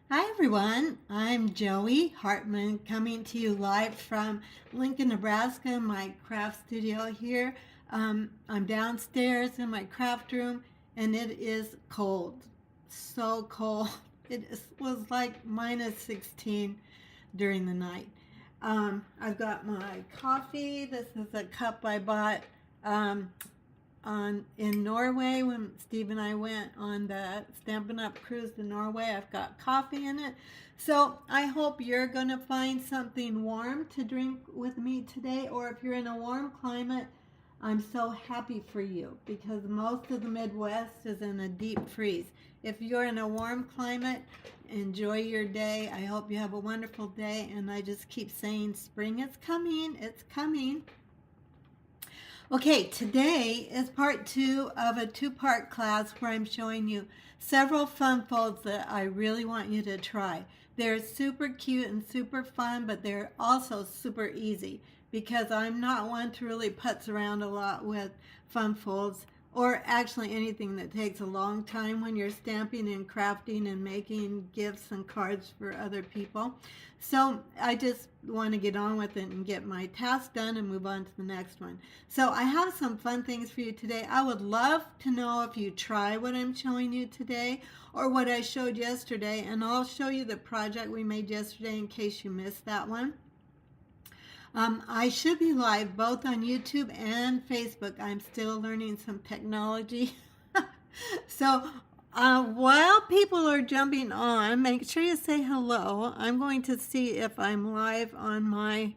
Hi everyone, I'm Joey Hartman coming to you live from Lincoln, Nebraska, my craft studio here. I'm downstairs in my craft room and it is cold, so cold. Was like minus 16 during the night. I've got my coffee. This is a cup I bought um, in Norway when Steve and I went on the Stampin' Up! Cruise to Norway. I've got coffee in it. So I hope you're going to find something warm to drink with me today, or if you're in a warm climate, I'm so happy for you because most of the Midwest is in a deep freeze. If you're in a warm climate, enjoy your day. I hope you have a wonderful day, and I just keep saying spring is coming, it's coming. Okay, today is part 2 of a 2-part class where I'm showing you several fun folds that I really want you to try. They're super cute and super fun, but they're also super easy because I'm not one to really putz around a lot with fun folds, or actually anything that takes a long time when you're stamping and crafting and making gifts and cards for other people. So I just want to get on with it and get my task done and move on to the next one. So I have some fun things for you today. I would love to know if you try what I'm showing you today or what I showed yesterday, and I'll show you the project we made yesterday in case you missed that one. I should be live both on YouTube and Facebook. I'm still learning some technology. So while people are jumping on, make sure you say hello. I'm going to see if I'm live on my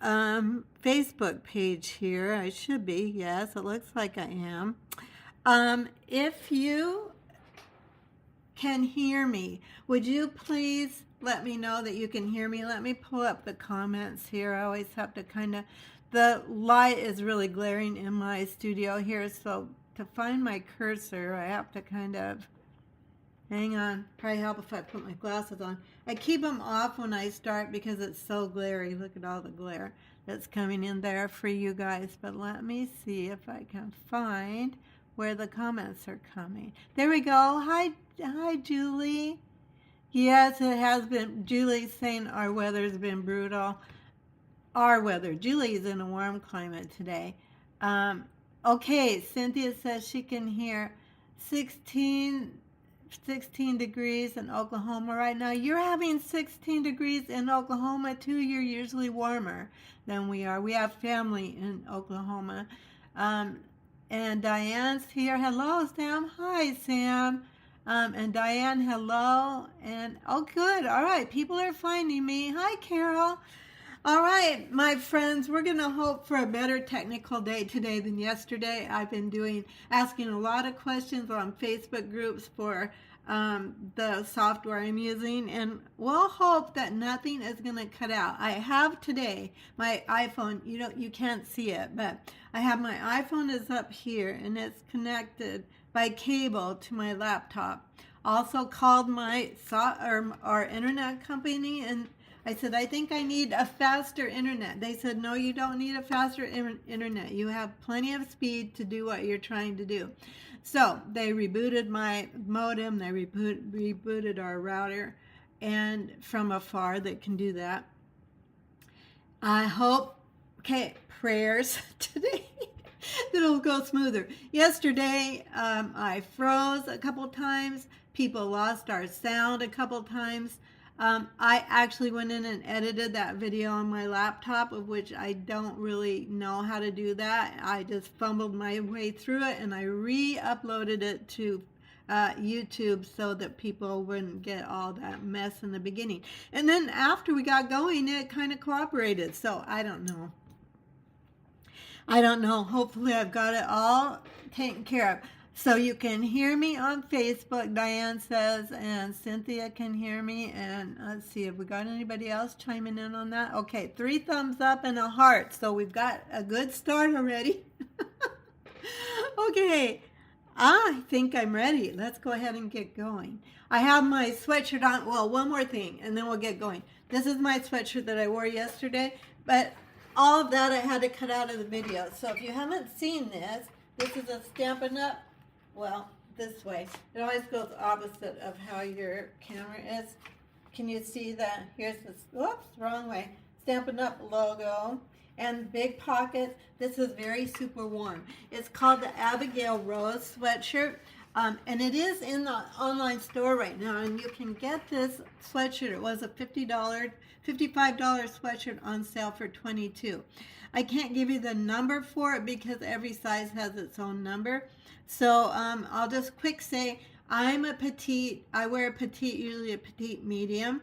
Facebook page here. I should be. Yes, it looks like I am. If you can hear me, would you please let me know that you can hear me? Let me pull up the comments here. I always have to the light is really glaring in my studio here, so to find my cursor, I have to hang on. Probably help if I put my glasses on. I keep them off when I start because it's so glary. Look at all the glare that's coming in there for you guys. But let me see if I can find where the comments are coming. There we go. Hi, Julie. Yes, it has been. Julie's saying our weather's been brutal. Our weather. Julie's in a warm climate today. Okay, Cynthia says she can hear 16 degrees in Oklahoma right now. You're having 16 degrees in Oklahoma too. You're usually warmer than we are. We have family in Oklahoma. And Diane's here. Hello, Sam. Hi, Sam. And Diane, hello. And oh, good. All right. People are finding me. Hi, Carol. All right, my friends, we're going to hope for a better technical day today than yesterday. I've been asking a lot of questions on Facebook groups for the software I'm using, and we'll hope that nothing is going to cut out. I have today my iPhone. You can't see it, but I have my iPhone is up here, and it's connected by cable to my laptop. Also called our internet company, and I said, I think I need a faster internet. They said, no, you don't need a faster internet. You have plenty of speed to do what you're trying to do. So they rebooted my modem. They rebooted our router, and from afar that can do that. I hope, prayers today that it'll go smoother. Yesterday, I froze a couple times. People lost our sound a couple times. I actually went in and edited that video on my laptop, of which I don't really know how to do that. I just fumbled my way through it, and I re-uploaded it to YouTube so that people wouldn't get all that mess in the beginning. And then after we got going, it kind of cooperated. So I don't know. Hopefully I've got it all taken care of. So you can hear me on Facebook, Diane says, and Cynthia can hear me. And let's see, have we got anybody else chiming in on that? Okay, 3 thumbs up and a heart. So we've got a good start already. Okay, I think I'm ready. Let's go ahead and get going. I have my sweatshirt on. Well, one more thing, and then we'll get going. This is my sweatshirt that I wore yesterday, but all of that I had to cut out of the video. So if you haven't seen this is a Stampin' Up! Well, this way. It always goes opposite of how your camera is. Can you see that? Here's this, whoops, wrong way. Stampin' Up logo and big pockets. This is very super warm. It's called the Abigail Rose sweatshirt. And it is in the online store right now, and you can get this sweatshirt. It was a $55 sweatshirt on sale for $22. I can't give you the number for it because every size has its own number. So I'll just quick say I'm a petite. I wear a petite, usually a petite medium.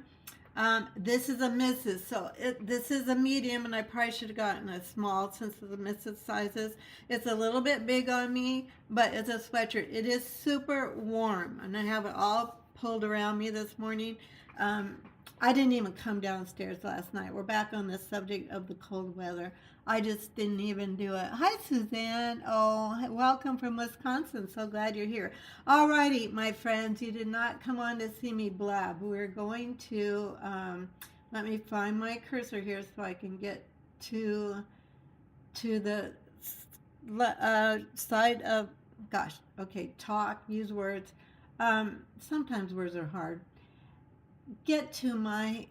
This is a Mrs. So this is a medium, and I probably should have gotten a small since it's a Mrs. sizes. It's a little bit big on me, but it's a sweatshirt. It is super warm, and I have it all pulled around me this morning. I didn't even come downstairs last night. We're back on the subject of the cold weather. I just didn't even do it. Hi, Suzanne. Oh, welcome from Wisconsin. So glad you're here. All righty, my friends. You did not come on to see me blab. We're going to, let me find my cursor here so I can get to the side of, gosh, okay, talk, use words. Sometimes words are hard. Get to my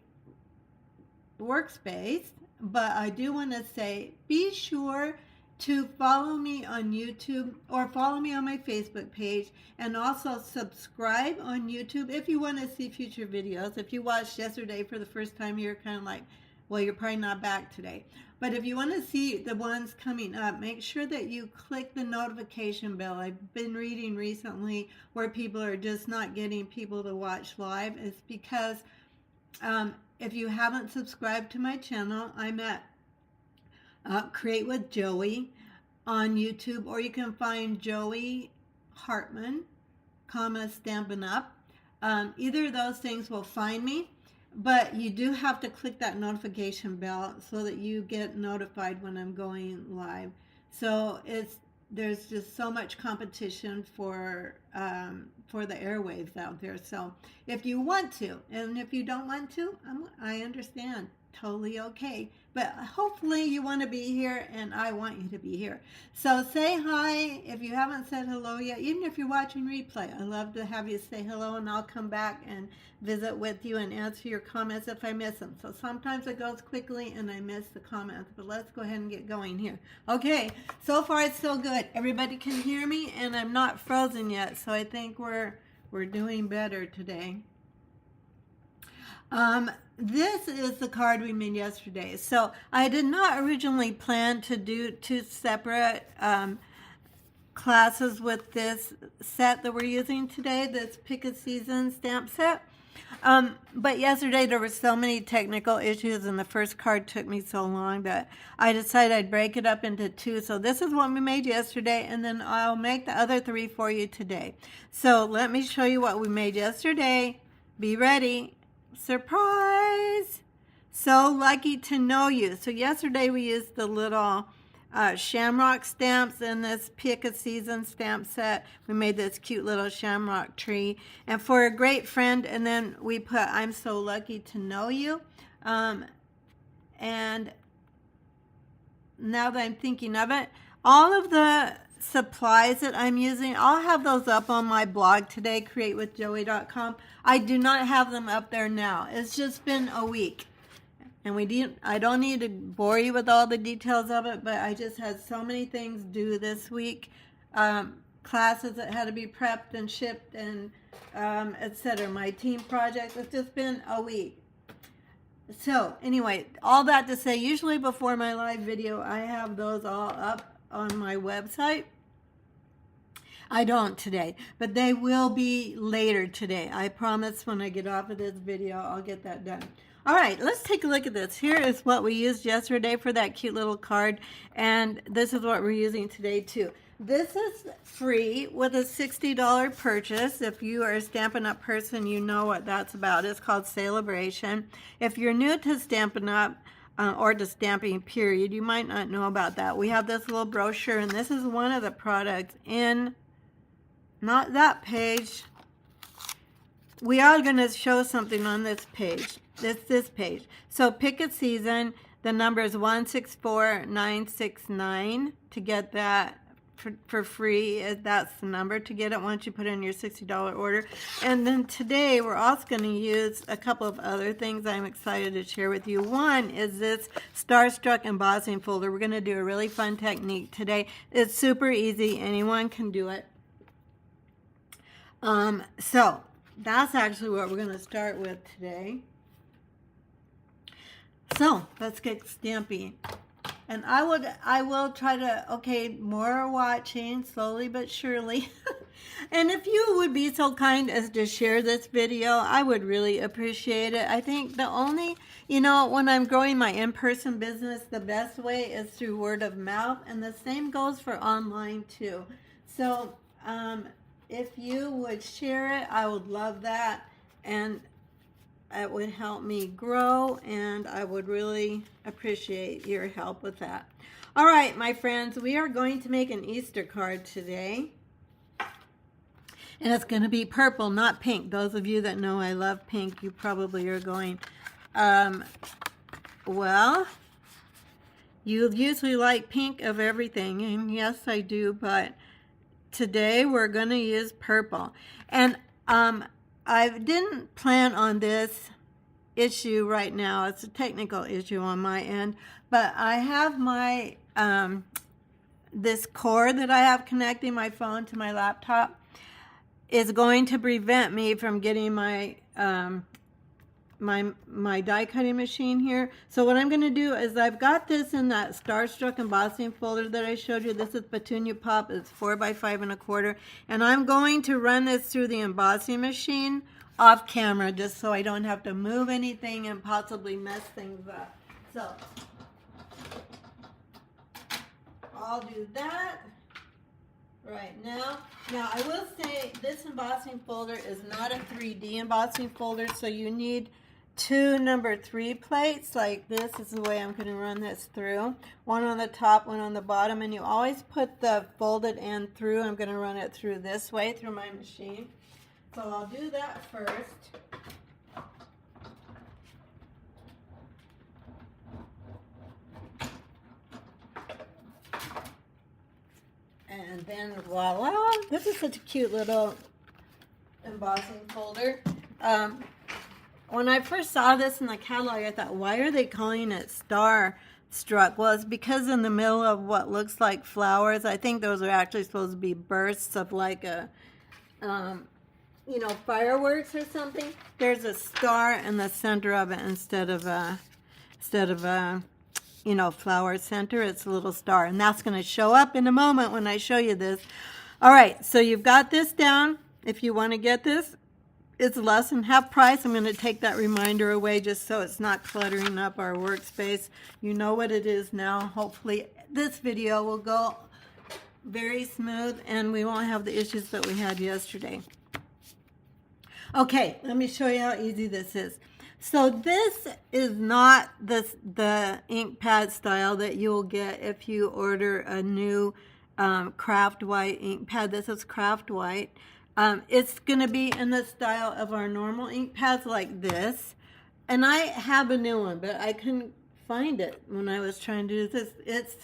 workspace. But I do want to say, be sure to follow me on YouTube or follow me on my Facebook page, and also subscribe on YouTube if you want to see future videos. If you watched yesterday for the first time, you're kind of like, well, you're probably not back today. But if you want to see the ones coming up, make sure that you click the notification bell. I've been reading recently where people are just not getting people to watch live. It's because if you haven't subscribed to my channel, I'm at Create with Joey on YouTube, or you can find Joey Hartman, Stampin' Up. Either of those things will find me, but you do have to click that notification bell so that you get notified when I'm going live. So there's just so much competition for the airwaves out there. So if you want to, and if you don't want to, I understand. Totally okay. But hopefully you want to be here, and I want you to be here. So say hi if you haven't said hello yet, even if you're watching replay. I love to have you say hello, and I'll come back and visit with you and answer your comments if I miss them. So sometimes it goes quickly and I miss the comments, but let's go ahead and get going here. Okay, so far it's so good. Everybody can hear me, and I'm not frozen yet, so I think we're doing better today. This is the card we made yesterday. So I did not originally plan to do two separate classes with this set that we're using today, this Pick a Season stamp set. But yesterday there were so many technical issues, and the first card took me so long that I decided I'd break it up into two. So this is what we made yesterday, and then I'll make the other three for you today. So let me show you what we made yesterday. Be ready. Surprise! So lucky to know you. So yesterday we used the little shamrock stamps in this Pick a Season stamp set. We made this cute little shamrock tree. And for a great friend, and then we put I'm so lucky to know you. And now that I'm thinking of it, all of the supplies that I'm using, I'll have those up on my blog today, createwithjoey.com. I do not have them up there now. It's just been a week, and I don't need to bore you with all the details of it, but I just had so many things due this week, classes that had to be prepped and shipped, and etc. My team project. It's just been a week. So anyway, all that to say, usually before my live video, I have those all up on my website. I don't today, but they will be later today. I promise when I get off of this video, I'll get that done. All right, let's take a look at this. Here is what we used yesterday for that cute little card, and this is what we're using today too. This is free with a $60 purchase. If you are a Stampin' Up person, you know what that's about. It's called Celebration. If you're new to Stampin' Up, or to stamping period, you might not know about that. We have this little brochure, and this is one of the products in, not that page. We are going to show something on this page. This page. So Pick a Season, the number is 164969 to get that for free. That's the number to get it once you put in your $60 order. And then today we're also going to use a couple of other things I'm excited to share with you. One is this Starstruck embossing folder. We're going to do a really fun technique today. It's super easy. Anyone can do it. So that's actually what we're going to start with today. So let's get stamping. And I will try to, okay, more watching, slowly but surely. And if you would be so kind as to share this video, I would really appreciate it. I think the only, when I'm growing my in-person business, the best way is through word of mouth. And the same goes for online too. So if you would share it, I would love that. And it would help me grow, and I would really appreciate your help with that. All right, my friends, we are going to make an Easter card today. And it's going to be purple, not pink. Those of you that know I love pink, you probably are going, well, you usually like pink of everything. And yes, I do, but today we're going to use purple. And I didn't plan on this issue right now. It's a technical issue on my end, but I have my this cord that I have connecting my phone to my laptop is going to prevent me from getting my my die cutting machine here. So what I'm going to do is I've got this in that Starstruck embossing folder that I showed you. This is Petunia Pop. It's 4 by 5 1/4, and I'm going to run this through the embossing machine off camera just so I don't have to move anything and possibly mess things up. So I'll do that right now. Now I will say this embossing folder is not a 3D embossing folder, so you need 2 number 3 plates like this. This is the way I'm going to run this through. One on the top, one on the bottom, and you always put the folded end through. I'm going to run it through this way through my machine. So I'll do that first. And then voila, this is such a cute little embossing folder. When I first saw this in the catalog, I thought, why are they calling it Starstruck? Well, it's because in the middle of what looks like flowers, I think those are actually supposed to be bursts of like a, fireworks or something. There's a star in the center of it instead of a flower center. It's a little star, and that's going to show up in a moment when I show you this. All right, so you've got this down. If you want to get this, it's less than half price. I'm going to take that reminder away just so it's not cluttering up our workspace. You know what it is now. Hopefully this video will go very smooth and we won't have the issues that we had yesterday. Okay, let me show you how easy this is. So this is not the ink pad style that you'll get if you order a new Craft White ink pad. This is Craft White. It's going to be in the style of our normal ink pads like this. And I have a new one, but I couldn't find it when I was trying to do this. It's,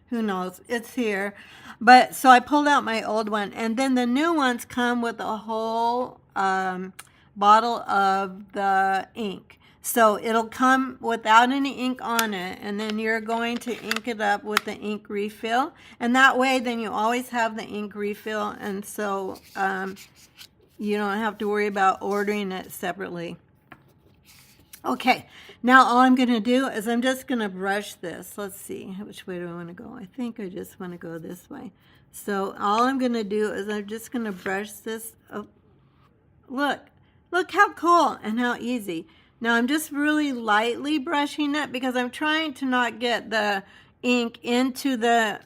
who knows, it's here. But so I pulled out my old one. And then the new ones come with a whole bottle of the ink. So it'll come without any ink on it, and then you're going to ink it up with the ink refill, and that way then you always have the ink refill, and so you don't have to worry about ordering it separately. Okay, now all I'm going to do is I'm just going to brush this. Let's see, which way do I want to go? I think I just want to go this way. So all I'm going to do is I'm just going to brush this. Oh, look how cool and how easy. Now I'm just really lightly brushing it because I'm trying to not get the ink into the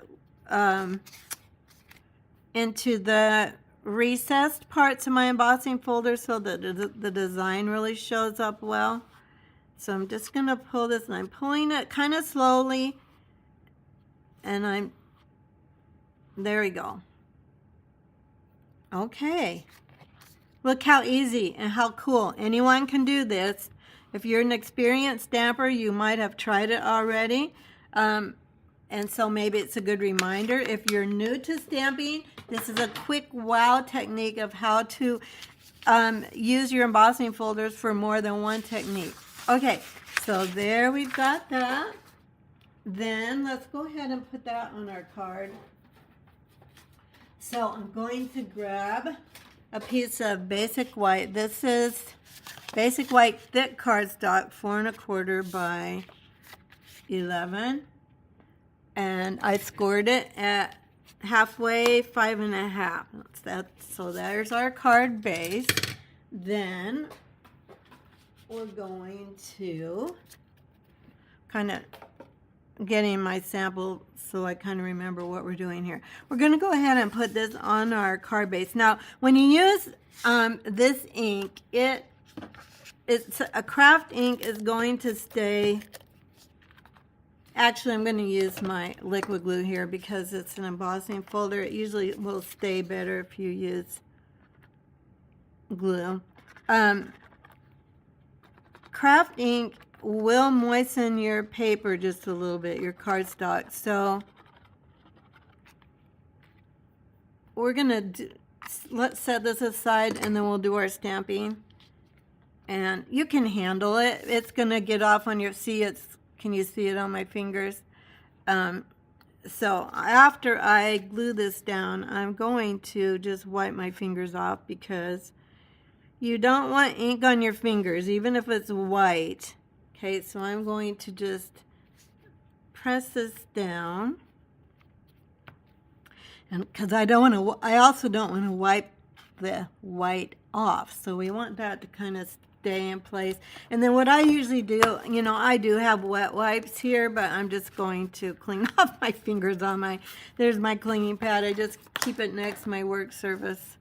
recessed parts of my embossing folder so that the design really shows up well. So I'm just going to pull this, and I'm pulling it kind of slowly, and there we go. Okay. Look how easy and how cool. Anyone can do this. If you're an experienced stamper, you might have tried it already. And so maybe it's a good reminder. If you're new to stamping, this is a quick wow technique of how to use your embossing folders for more than one technique. Okay, so there we've got that. Then let's go ahead and put that on our card. So I'm going to grab a piece of basic white. This is basic white thick cardstock, 4 1/4 by 11. And I scored it at halfway, 5 1/2. So there's our card base. Then we're going to kind of getting my sample so I kind of remember what we're doing here. We're going to go ahead and put this on our card base. Now, when you use this ink, it's a craft ink is going to stay. Actually, I'm going to use my liquid glue here because it's an embossing folder. It usually will stay better if you use glue. Craft ink will moisten your paper just a little bit, your cardstock. So we're going to let's set this aside and then we'll do our stamping. And you can handle it. It's going to get off on your, can you see it on my fingers? So after I glue this down, I'm going to just wipe my fingers off because you don't want ink on your fingers, even if it's white. Okay, so I'm going to just press this down. And because I also don't want to wipe the white off. So we want that to kind of stay in place. And then what I usually do, I do have wet wipes here, but I'm just going to clean off my fingers on there's my cleaning pad. I just keep it next to my work surface.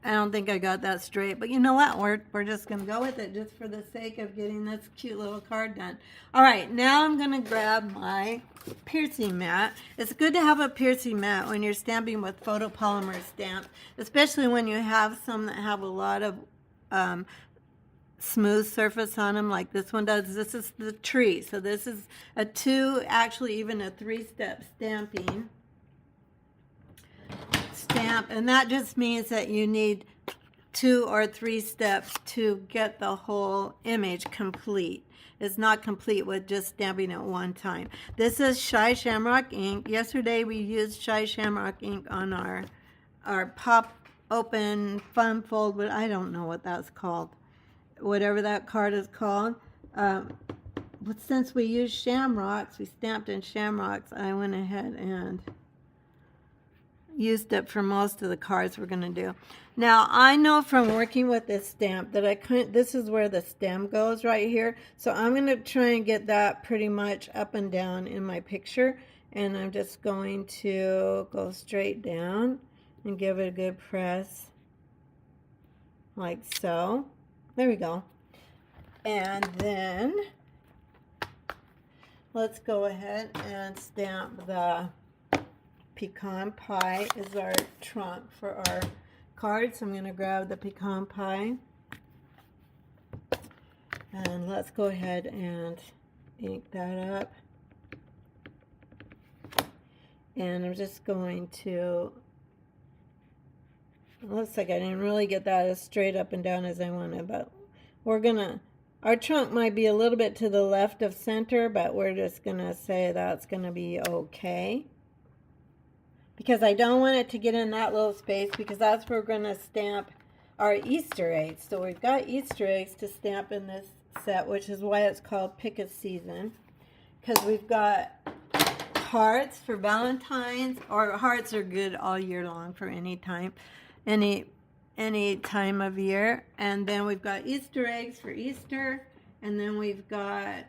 I don't think I got that straight, but you know what? We're just going to go with it just for the sake of getting this cute little card done. All right, now I'm going to grab my piercing mat. It's good to have a piercing mat when you're stamping with photopolymer stamps, especially when you have some that have a lot of smooth surface on them like this one does. This is the tree, so this is a 2, actually even a 3-step stamping. And that just means that you need 2 or 3 steps to get the whole image complete. It's not complete with just stamping it one time. This is Shy Shamrock ink. Yesterday we used Shy Shamrock ink on our pop open fun fold, but I don't know what that's called. Whatever that card is called. But since we used shamrocks, we stamped in shamrocks, I went ahead and used it for most of the cards we're going to do. Now, I know from working with this stamp that this is where the stem goes right here. So I'm going to try and get that pretty much up and down in my picture. And I'm just going to go straight down and give it a good press like so. There we go. And then let's go ahead and stamp the pecan pie is our trunk for our cards. So I'm going to grab the pecan pie and let's go ahead and ink that up. And I'm just going to, it looks like I didn't really get that as straight up and down as I wanted, but our trunk might be a little bit to the left of center, but we're just going to say that's going to be okay. Because I don't want it to get in that little space, because that's where we're going to stamp our Easter eggs. So we've got Easter eggs to stamp in this set, which is why it's called Pick a Season. Because we've got hearts for Valentine's, or hearts are good all year long for any time, any time of year. And then we've got Easter eggs for Easter, and then we've got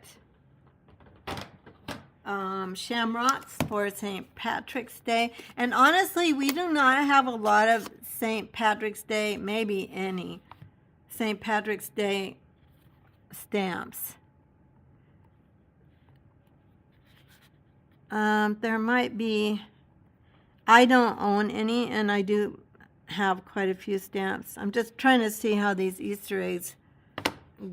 shamrocks for St. Patrick's Day. And honestly, we do not have a lot of St. Patrick's Day, maybe any St. Patrick's Day stamps. There might be, I don't own any, and I do have quite a few stamps. I'm just trying to see how these Easter eggs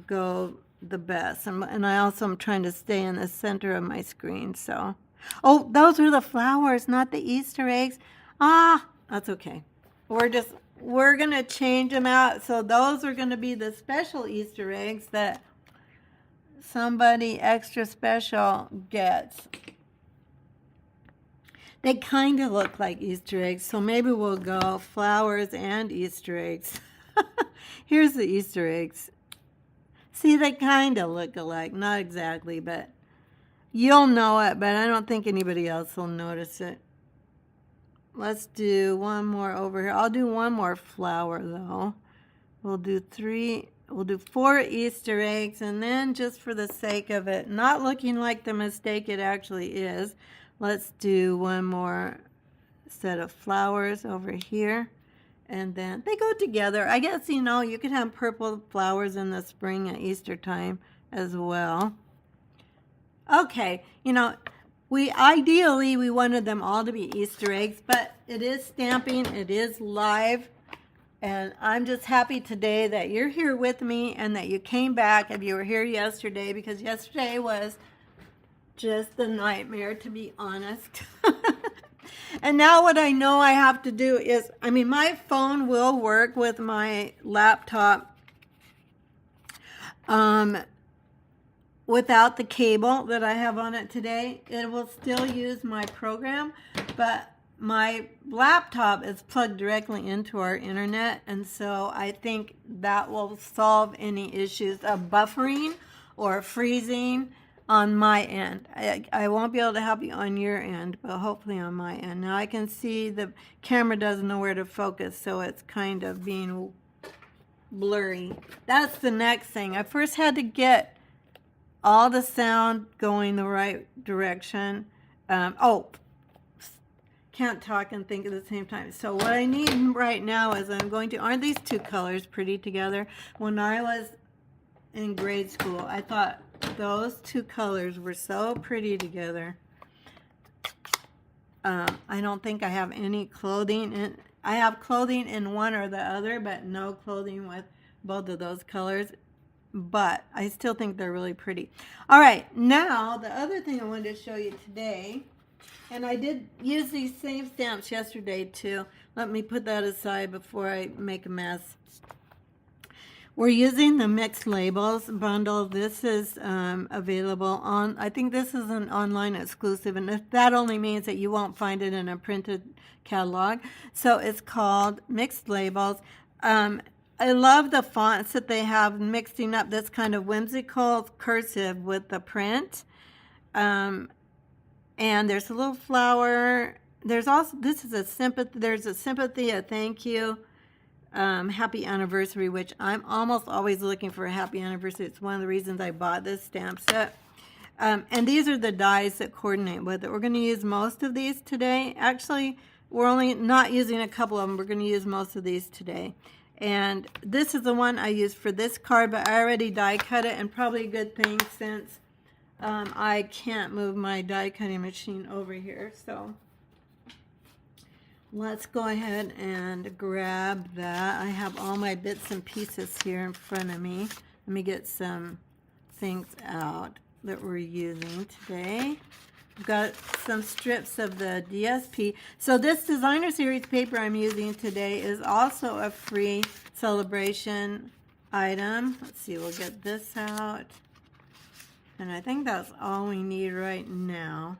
go the best. And I also am trying to stay in the center of my screen. So, oh, those are the flowers, not the Easter eggs. Ah, that's okay. We're going to change them out. So those are going to be the special Easter eggs that somebody extra special gets. They kind of look like Easter eggs, so maybe we'll go flowers and Easter eggs. Here's the Easter eggs. See, they kind of look alike. Not exactly, but you'll know it, but I don't think anybody else will notice it. Let's do one more over here. I'll do one more flower, though. We'll do 4 Easter eggs, and then just for the sake of it, not looking like the mistake it actually is, let's do one more set of flowers over here. And then they go together. I guess, you know, you could have purple flowers in the spring at Easter time as well. Okay, you know, ideally we wanted them all to be Easter eggs, but it is stamping, it is live. And I'm just happy today that you're here with me and that you came back if you were here yesterday, because yesterday was just a nightmare, to be honest. And now what I know I have to do is, I mean, my phone will work with my laptop without the cable that I have on it today. It will still use my program, but my laptop is plugged directly into our internet, and so I think that will solve any issues of buffering or freezing on my end. I won't be able to help you on your end, but hopefully on my end. Now I can see the camera doesn't know where to focus, so it's kind of being blurry. That's the next thing. I first had to get all the sound going the right direction. Can't talk and think at the same time. So what I need right now is aren't these two colors pretty together? When I was in grade school, I thought those two colors were so pretty together. I don't think I have any clothing. I have clothing in one or the other, but no clothing with both of those colors. But I still think they're really pretty. All right, now the other thing I wanted to show you today, and I did use these same stamps yesterday too. Let me put that aside before I make a mess. We're using the Mixed Labels bundle. This is available on, I think this is an online exclusive, and that only means that you won't find it in a printed catalog. So it's called Mixed Labels. I love the fonts that they have, mixing up this kind of whimsical cursive with the print. And there's a little flower. There's also, there's a sympathy, a thank you, happy anniversary, which I'm almost always looking for a happy anniversary. It's one of the reasons I bought this stamp set. And these are the dies that coordinate with it. We're going to use most of these today. Actually, we're only not using a couple of them. We're going to use most of these today. And this is the one I used for this card, but I already die cut it, and probably a good thing since I can't move my die cutting machine over here. So let's go ahead and grab that. I have all my bits and pieces here in front of me. Let me get some things out that we're using today. I've got some strips of the DSP. So this designer series paper I'm using today is also a free celebration item. Let's see, we'll get this out. And I think that's all we need right now.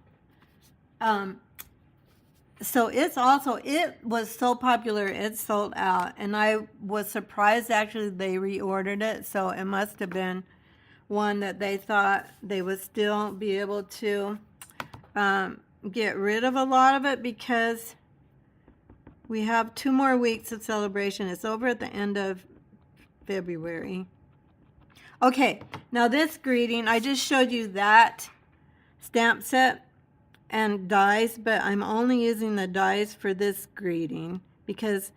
So it was so popular, it sold out. And I was surprised actually they reordered it. So it must have been one that they thought they would still be able to get rid of a lot of it, because we have 2 more weeks of celebration. It's over at the end of February. Okay, now this greeting, I just showed you that stamp set and dies, but I'm only using the dies for this greeting because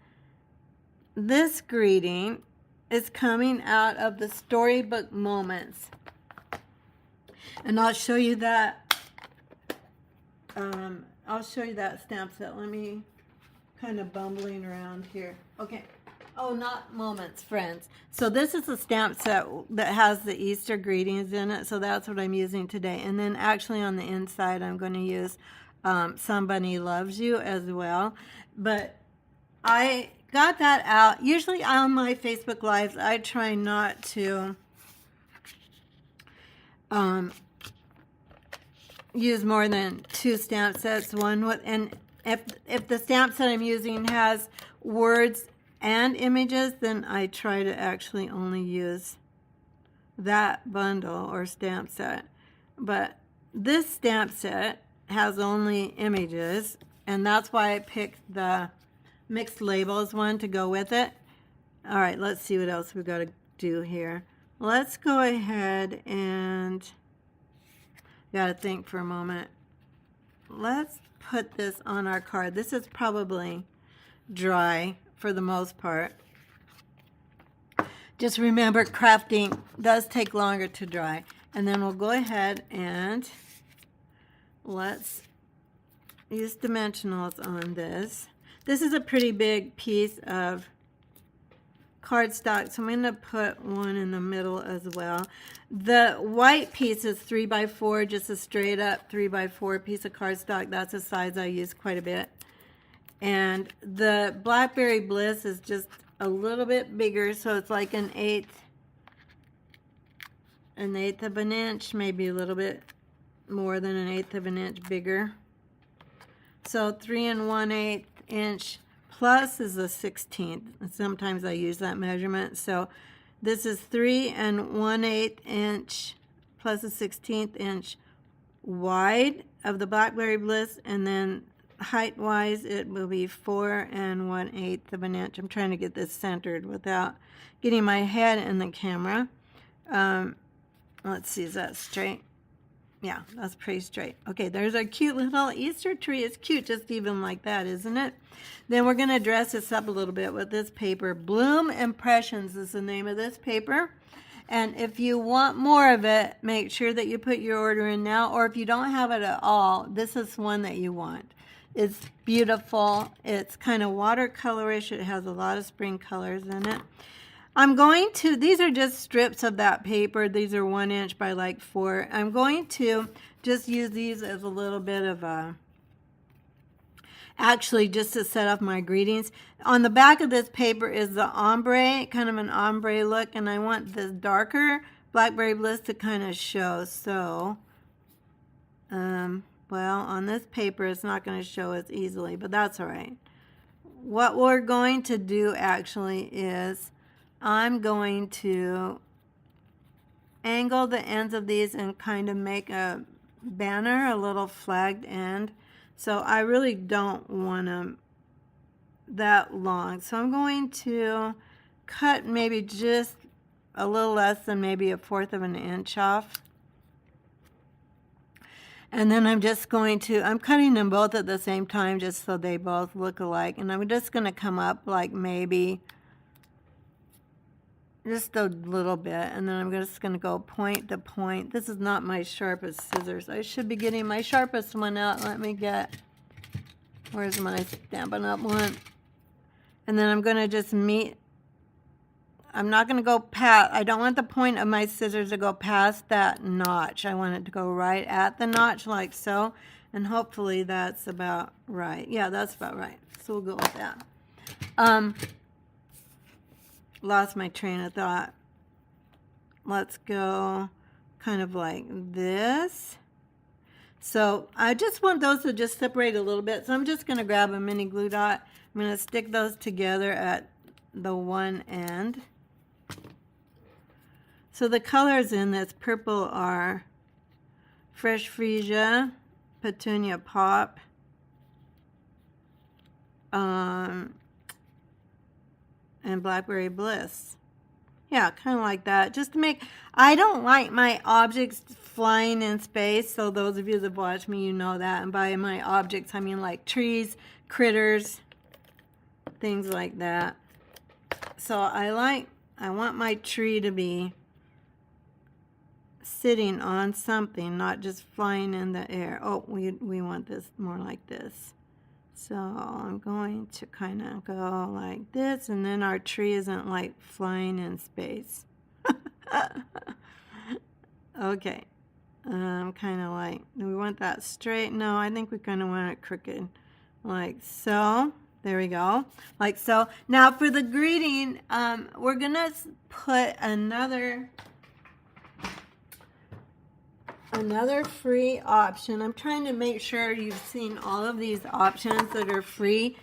this greeting is coming out of the Storybook Moments. And I'll show you that. I'll show you that stamp set. Let me kind of bumbling around here. Okay. Oh, not moments, friends. So this is a stamp set that has the Easter greetings in it. So that's what I'm using today. And then actually on the inside, I'm going to use Somebody Loves You as well. But I got that out. Usually on my Facebook Lives, I try not to use more than 2 stamp sets. One with, and if the stamp set I'm using has words and images, then I try to actually only use that bundle or stamp set. But this stamp set has only images, and that's why I picked the mixed labels one to go with it. All right, let's see what else we've got to do here. Let's go ahead and got to think for a moment. Let's put this on our card. This is probably dry for the most part. Just remember, crafting does take longer to dry. And then we'll go ahead and let's use dimensionals on this. This is a pretty big piece of cardstock, so I'm going to put one in the middle as well. The white piece is 3x4, just a straight up 3x4 piece of cardstock. That's a size I use quite a bit. And the Blackberry Bliss is just a little bit bigger, so it's like an eighth of an inch, maybe a little bit more than an eighth of an inch bigger. So 3 1/8 inch plus is a 16th. Sometimes I use that measurement. So this is 3 1/8 inch plus a 16th inch wide of the Blackberry Bliss, and then height wise it will be 4 1/8 of an inch. I'm trying to get this centered without getting my head in the camera. Let's see, is that straight? Yeah, that's pretty straight. Okay, there's our cute little Easter tree. It's cute just even like that, isn't it? Then we're going to dress this up a little bit with this paper. Bloom Impressions is the name of this paper. And if you want more of it, make sure that you put your order in now. Or if you don't have it at all, this is one that you want. It's beautiful. It's kind of watercolorish. It has a lot of spring colors in it. I'm going to, these are just strips of that paper. These are 1 inch by like 4. I'm going to just use these as a little bit of a, actually just to set up my greetings. On the back of this paper is the ombre, kind of an ombre look, and I want this darker Blackberry Bliss to kind of show. So, well, on this paper it's not going to show as easily, but that's all right. What we're going to do actually is I'm going to angle the ends of these and kind of make a banner, a little flagged end. So I really don't want them that long. So I'm going to cut maybe just a little less than maybe 1/4 of an inch off. And then I'm just going to, I'm cutting them both at the same time just so they both look alike. And I'm just going to come up like maybe just a little bit, and then I'm just going to go point to point. This is not my sharpest scissors. I should be getting my sharpest one out. Let me get, where's my Stampin' Up! One? And then I'm going to just meet, I'm not going to go past, I don't want the point of my scissors to go past that notch. I want it to go right at the notch like so, and hopefully that's about right. Yeah, that's about right. So we'll go with that. Lost my train of thought. Let's go kind of like this. So I just want those to just separate a little bit. So I'm just going to grab a mini glue dot. I'm going to stick those together at the one end. So the colors in this purple are Fresh Freesia, Petunia Pop, and Blackberry Bliss. Yeah, kind of like that. Just to make, I don't like my objects flying in space, so those of you that watch me, you know that. And by my objects, I mean like trees, critters, things like that. So I want my tree to be sitting on something, not just flying in the air. Oh, we want this more like this. So I'm going to kind of go like this, and then our tree isn't like flying in space. Okay. Kind of like, do we want that straight? No, I think we kind of want it crooked. Like so. There we go. Like so. Now for the greeting, we're going to put another free option. I'm trying to make sure you've seen all of these options that are free,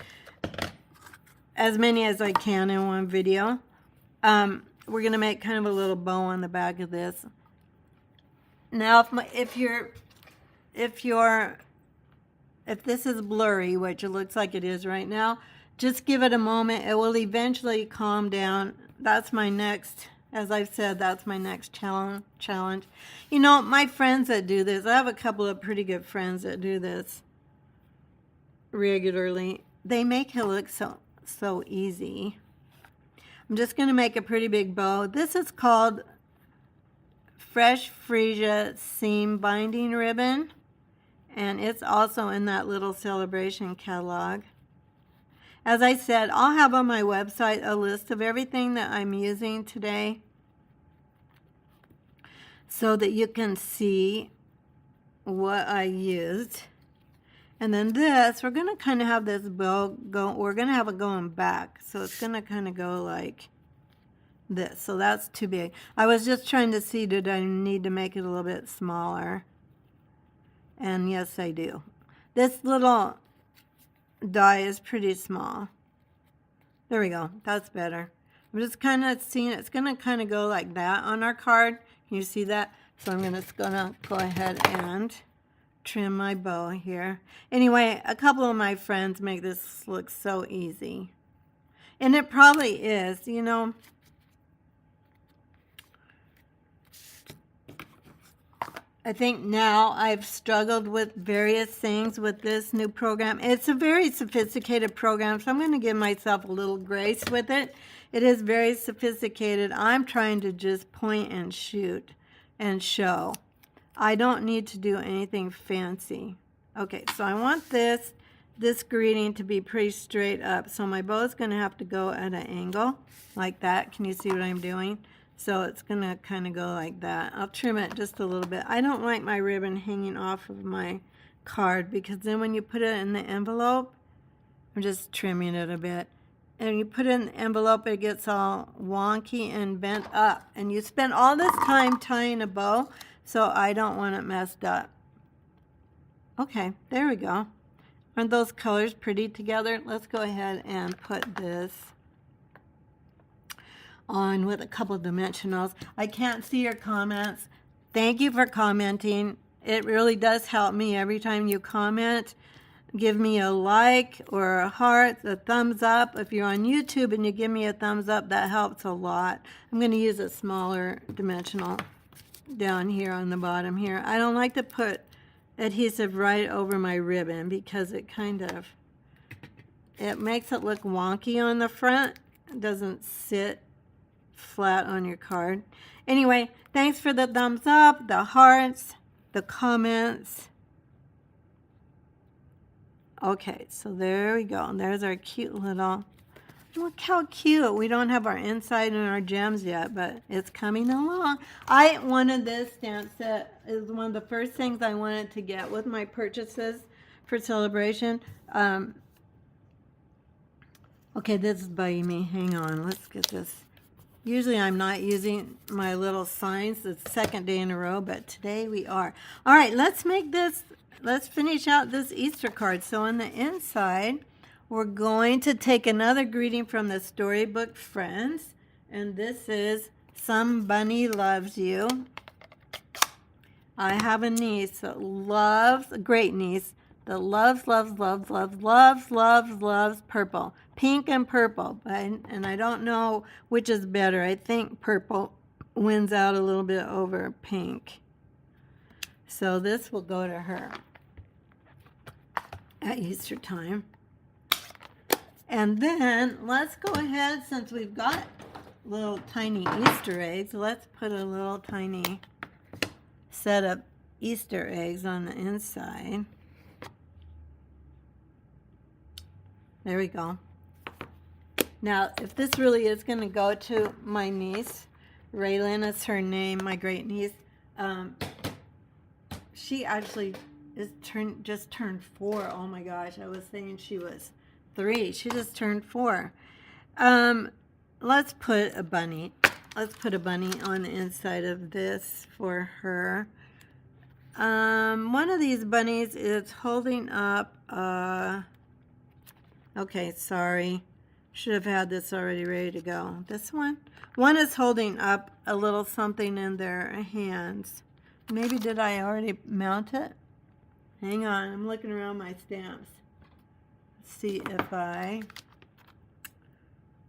as many as I can in one video. We're going to make kind of a little bow on the back of this. Now, if this is blurry, which it looks like it is right now, just give it a moment. It will eventually calm down. That's my next, as I've said, that's my next challenge. You know, my friends that do this, I have a couple of pretty good friends that do this regularly. They make it look so easy. I'm just going to make a pretty big bow. This is called Fresh Freesia Seam Binding Ribbon, and it's also in that little celebration catalog. As I said, I'll have on my website a list of everything that I'm using today so that you can see what I used. And then this, we're going to kind of have this bow go, we're going to have it going back, so it's going to kind of go like this. So that's too big. I was just trying to see, did I need to make it a little bit smaller? And yes, I do. This little die is pretty small. There we go. That's better. I'm just kind of seeing it's going to kind of go like that on our card. Can you see that? So I'm just going to go ahead and trim my bow here. Anyway, a couple of my friends make this look so easy. And it probably is, you know. I think now I've struggled with various things with this new program. It's a very sophisticated program, so I'm going to give myself a little grace with it. It is very sophisticated. I'm trying to just point and shoot and show. I don't need to do anything fancy. Okay, so I want this greeting to be pretty straight up. So my bow is going to have to go at an angle like that. Can you see what I'm doing? So it's going to kind of go like that. I'll trim it just a little bit. I don't like my ribbon hanging off of my card because then when you put it in the envelope, I'm just trimming it a bit. And you put it in the envelope, it gets all wonky and bent up. And you spend all this time tying a bow, so I don't want it messed up. Okay, there we go. Aren't those colors pretty together? Let's go ahead and put this on with a couple of dimensionals. I can't see your comments. Thank you for commenting. It really does help me every time you comment. Give me a like or a heart, a thumbs up. If you're on YouTube and you give me a thumbs up, that helps a lot. I'm going to use a smaller dimensional down here on the bottom here. I don't like to put adhesive right over my ribbon because it makes it look wonky on the front. It doesn't sit flat on your card. Anyway, thanks for the thumbs up, the hearts, the comments. Okay, so there we go. And there's our cute little, look how cute. We don't have our inside and our gems yet, but it's coming along. I wanted this stamp set. Is one of the first things I wanted to get with my purchases for celebration. Okay, this is bugging me. Hang on, let's get this. Usually I'm not using my little signs the second day in a row, but today we are. All right, let's make this, let's finish out this Easter card. So on the inside, we're going to take another greeting from the Storybook Friends, and this is Some Bunny Loves You. I have a niece that loves, a great niece, that loves purple. Pink and purple, and I don't know which is better. I think purple wins out a little bit over pink. So this will go to her at Easter time. And then let's go ahead, since we've got little tiny Easter eggs, let's put a little tiny set of Easter eggs on the inside. There we go. Now, if this really is going to go to my niece, Raylan is her name, my great niece. She actually is just turned 4. Oh my gosh, I was thinking she was 3. She just turned 4. Let's put a bunny. Let's put a bunny on the inside of this for her. One of these bunnies is holding up, okay, sorry. Should have had this already ready to go. This one? One is holding up a little something in their hands. Maybe did I already mount it? Hang on, I'm looking around my stamps. Let's see if I...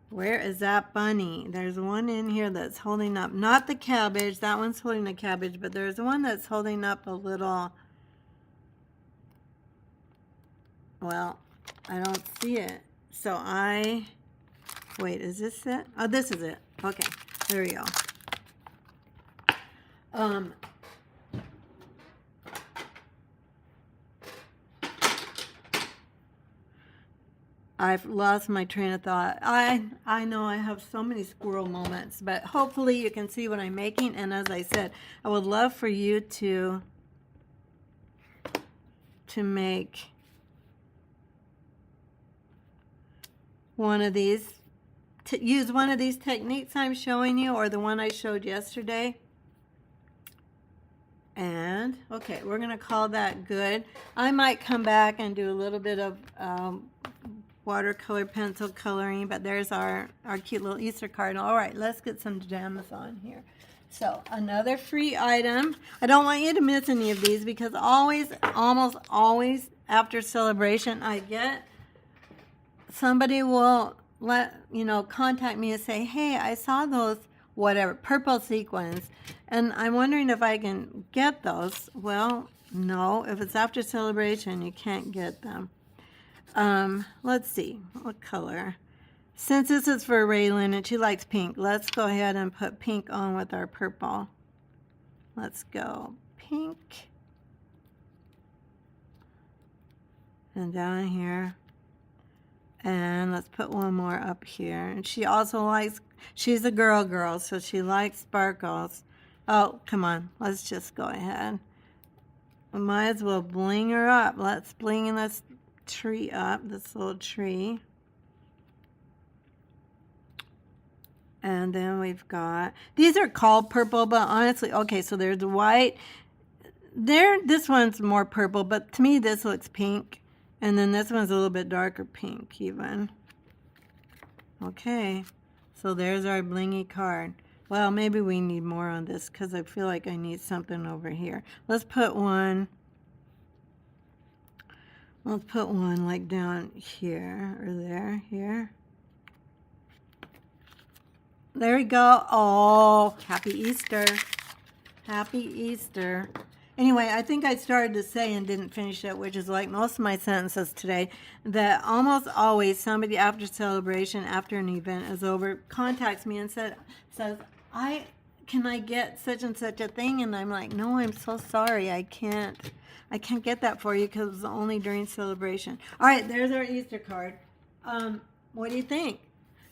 Where is that bunny? There's one in here that's holding up, not the cabbage. That one's holding the cabbage, but there's one that's holding up a little... Well, I don't see it. So wait, is this it? Oh, this is it. Okay, there we go. I've lost my train of thought. I know I have so many squirrel moments, but hopefully you can see what I'm making. And as I said, I would love for you to make one of these, to use one of these techniques I'm showing you, or the one I showed yesterday. And okay, we're gonna call that good. I might come back and do a little bit of watercolor pencil coloring, but there's our cute little Easter card. All right, let's get some gems on here. So another free item. I don't want you to miss any of these, because almost always after celebration, I get somebody will contact me and say, hey, I saw those whatever purple sequins, and I'm wondering if I can get those. Well, no, if it's after celebration, you can't get them. Let's see, what color? Since this is for Raylan and she likes pink, let's go ahead and put pink on with our purple. Let's go pink. And down here. And let's put one more up here. And she also likes, she's a girl, so she likes sparkles. Oh, come on, let's just go ahead. We might as well bling her up. Let's bling this tree up, this little tree. And then we've got, these are called purple, but honestly, okay, so there's white. This one's more purple, but to me this looks pink. And then this one's a little bit darker pink even. Okay, so there's our blingy card. Well, maybe we need more on this, because I feel like I need something over here. Let's put one like down here or there, here. There we go. Oh, happy Easter. Happy Easter. Anyway, I think I started to say and didn't finish it, which is like most of my sentences today, that almost always somebody after celebration, after an event is over, contacts me and says, can I get such and such a thing? And I'm like, no, I'm so sorry. I can't get that for you, because it's only during celebration. All right, there's our Easter card. What do you think?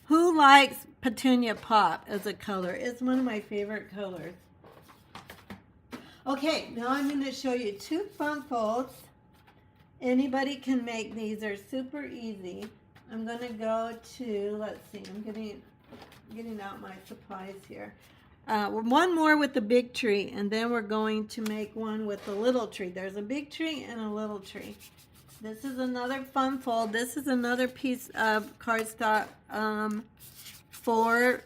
Who likes Petunia Pop as a color? It's one of my favorite colors. Okay, now I'm going to show you 2 fun folds. Anybody can make these. They're super easy. I'm going to go to, let's see, I'm getting out my supplies here. One more with the big tree, and then we're going to make one with the little tree. There's a big tree and a little tree. This is another fun fold. This is another piece of cardstock, 4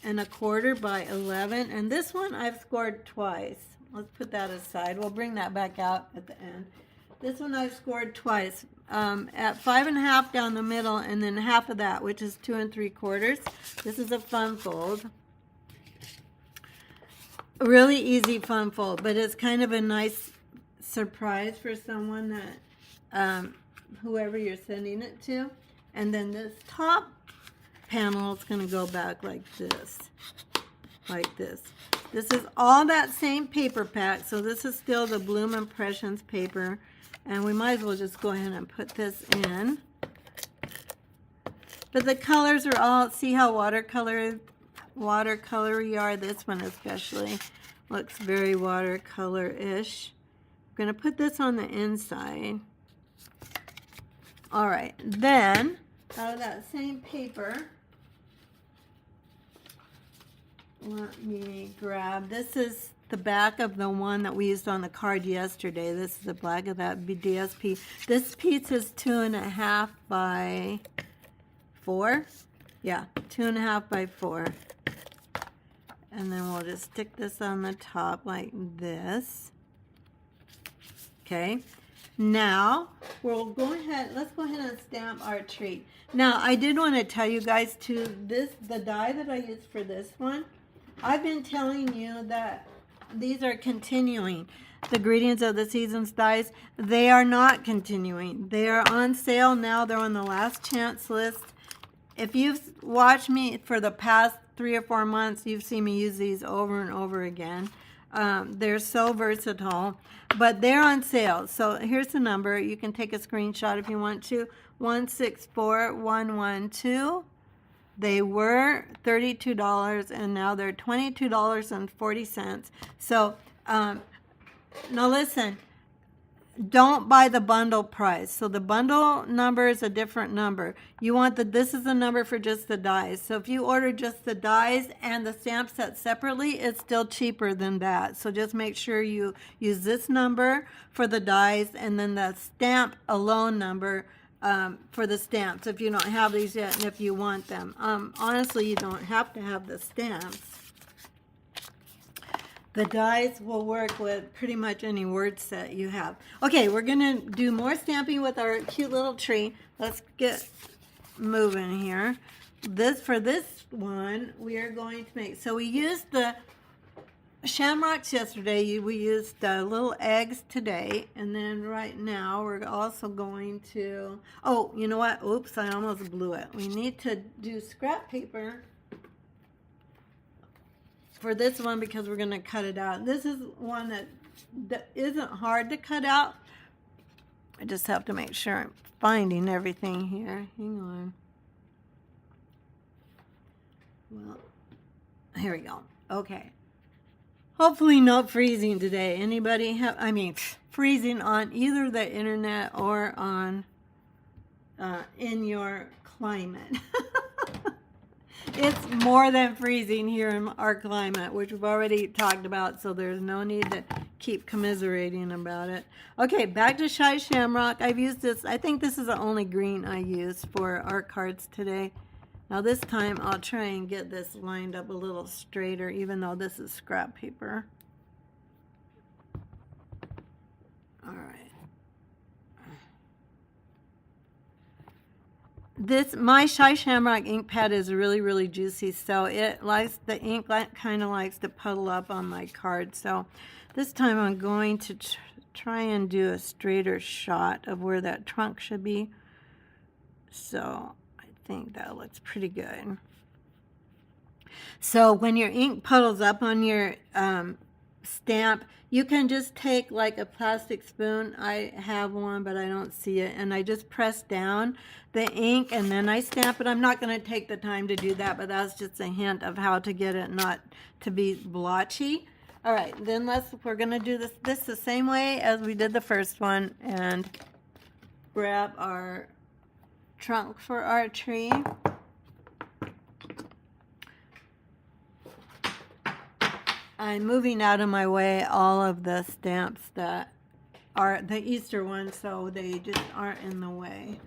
1/4 by 11, and this one I've scored twice. Let's put that aside. We'll bring that back out at the end. This one I've scored twice, at 5 1/2 down the middle, and then half of that, which is 2 3/4. This is a fun fold. Really easy fun fold, but it's kind of a nice surprise for someone that, whoever you're sending it to. And then this top panel is going to go back like this. Like this. This is all that same paper pack, so this is still the Bloom Impressions paper, and we might as well just go ahead and put this in. But the colors are all, see how watercolory are? This one especially looks very watercolor-ish. I'm going to put this on the inside. All right, then out of that same paper, let me grab, this is the back of the one that we used on the card yesterday. This is the back of that DSP. This piece is 2.5 by 4. Yeah, 2.5 by 4. And then we'll just stick this on the top like this. Okay. Now, we'll go ahead, let's go ahead and stamp our tree. Now, I did want to tell you guys too, the die that I used for this one, I've been telling you that these are continuing. The Greetings of the Seasons dies, they are not continuing. They are on sale now. They're on the last chance list. If you've watched me for the past 3 or 4 months, you've seen me use these over and over again. They're so versatile, but they're on sale. So here's the number. You can take a screenshot if you want to. 164112. They were $32 and now they're $22.40. So now listen, don't buy the bundle price. So the bundle number is a different number. You want this is the number for just the dies. So if you order just the dies and the stamp set separately, it's still cheaper than that. So just make sure you use this number for the dies and then the stamp alone number for the stamps if you don't have these yet and if you want them. Honestly, you don't have to have the stamps. The dies will work with pretty much any word set you have. Okay, we're going to do more stamping with our cute little tree. Let's get moving here. For this one, we are going to make, so we used the shamrocks yesterday. We used little eggs today. And then right now, we're also going to, oh, you know what? Oops, I almost blew it. We need to do scrap paper for this one because we're going to cut it out. This is one that isn't hard to cut out. I just have to make sure I'm finding everything here. Hang on. Well, here we go. Okay. Hopefully not freezing today. Anybody have, freezing on either the internet or on in your climate. It's more than freezing here in our climate, which we've already talked about, so there's no need to keep commiserating about it. Okay, back to Shy Shamrock. I've used this. I think this is the only green I used for our cards today. Now this time I'll try and get this lined up a little straighter, even though this is scrap paper. All right. My Shy Shamrock ink pad is really, really juicy, so the ink kind of likes to puddle up on my card. So this time I'm going to try and do a straighter shot of where that trunk should be. So I think that looks pretty good. So when your ink puddles up on your stamp, you can just take like a plastic spoon. I have one, but I don't see it. And I just press down the ink and then I stamp it. I'm not going to take the time to do that, but that's just a hint of how to get it not to be blotchy. All right, then we're going to do this the same way as we did the first one and grab our trunk for our tree. I'm moving out of my way all of the stamps that are the Easter ones so they just aren't in the way.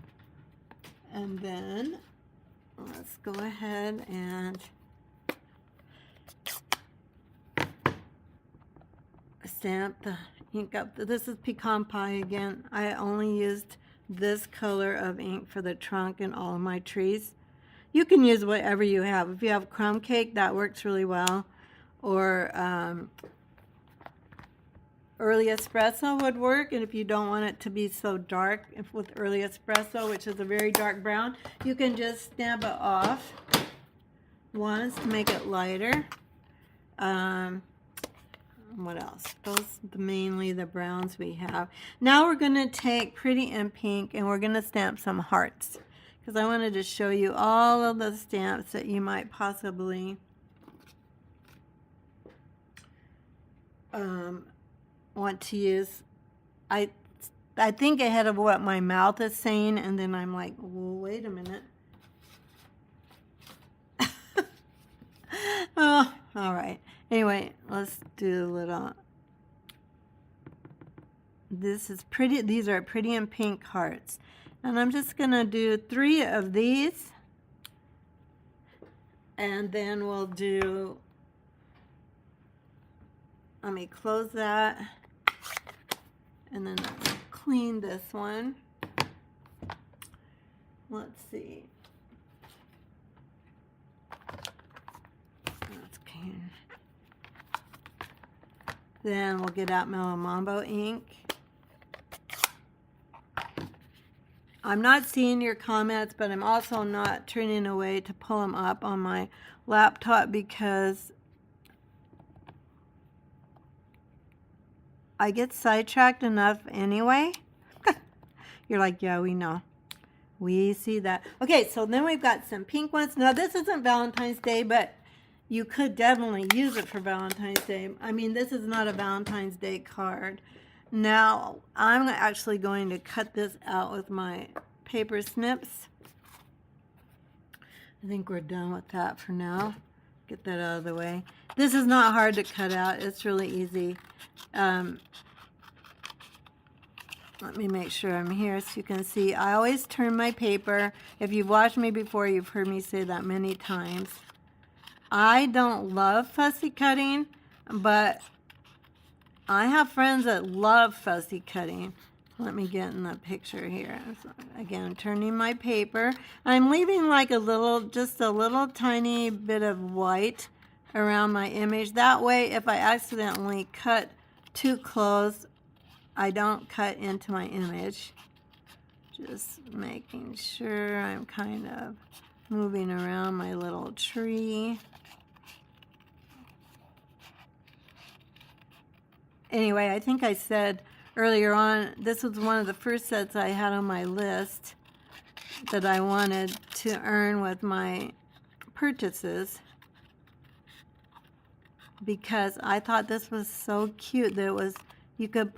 And then let's go ahead and stamp the ink up. This is Pecan Pie again. I only used this color of ink for the trunk and all of my trees. You can use whatever you have. If you have crumb cake, that works really well. Or early espresso would work, and if you don't want it to be so dark, with early espresso, which is a very dark brown, you can just stamp it off once to make it lighter. What else? Those are mainly the browns we have. Now we're going to take Pretty in Pink and we're going to stamp some hearts because I wanted to show you all of the stamps that you might possibly want to use. I think ahead of what my mouth is saying, and then I'm like, well, wait a minute. Oh, all right. Anyway, let's do a little. This is pretty. These are pretty in pink hearts. And I'm just going to do 3 of these. And then we'll do, let me close that. And then let's clean this one. Let's see. That's clean. Then we'll get out Mellow Mambo ink. I'm not seeing your comments, but I'm also not turning away to pull them up on my laptop because I get sidetracked enough anyway. You're like, yeah, we know. We see that. Okay, so then we've got some pink ones. Now, this isn't Valentine's Day, but you could definitely use it for Valentine's Day. I mean, this is not a Valentine's Day card. Now, I'm actually going to cut this out with my paper snips. I think we're done with that for now. Get that out of the way. This is not hard to cut out. It's really easy. Let me make sure I'm here so you can see. I always turn my paper. If you've watched me before, you've heard me say that many times. I don't love fussy cutting, but I have friends that love fussy cutting. Let me get in the picture here. So again, I'm turning my paper. I'm leaving like a little, just a little tiny bit of white around my image. That way, if I accidentally cut too close, I don't cut into my image. Just making sure I'm kind of moving around my little tree. Anyway, I think I said earlier on, this was one of the first sets I had on my list that I wanted to earn with my purchases because I thought this was so cute that it was, you could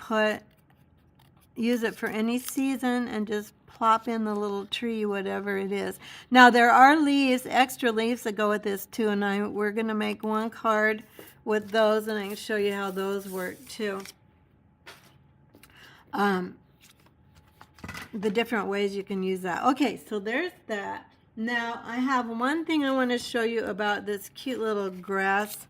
use it for any season and just plop in the little tree, whatever it is. Now there are leaves, extra leaves that go with this too, and we're going to make one card with those, and I can show you how those work too. The different ways you can use that. Okay, so there's that. Now I have one thing I want to show you about this cute little grass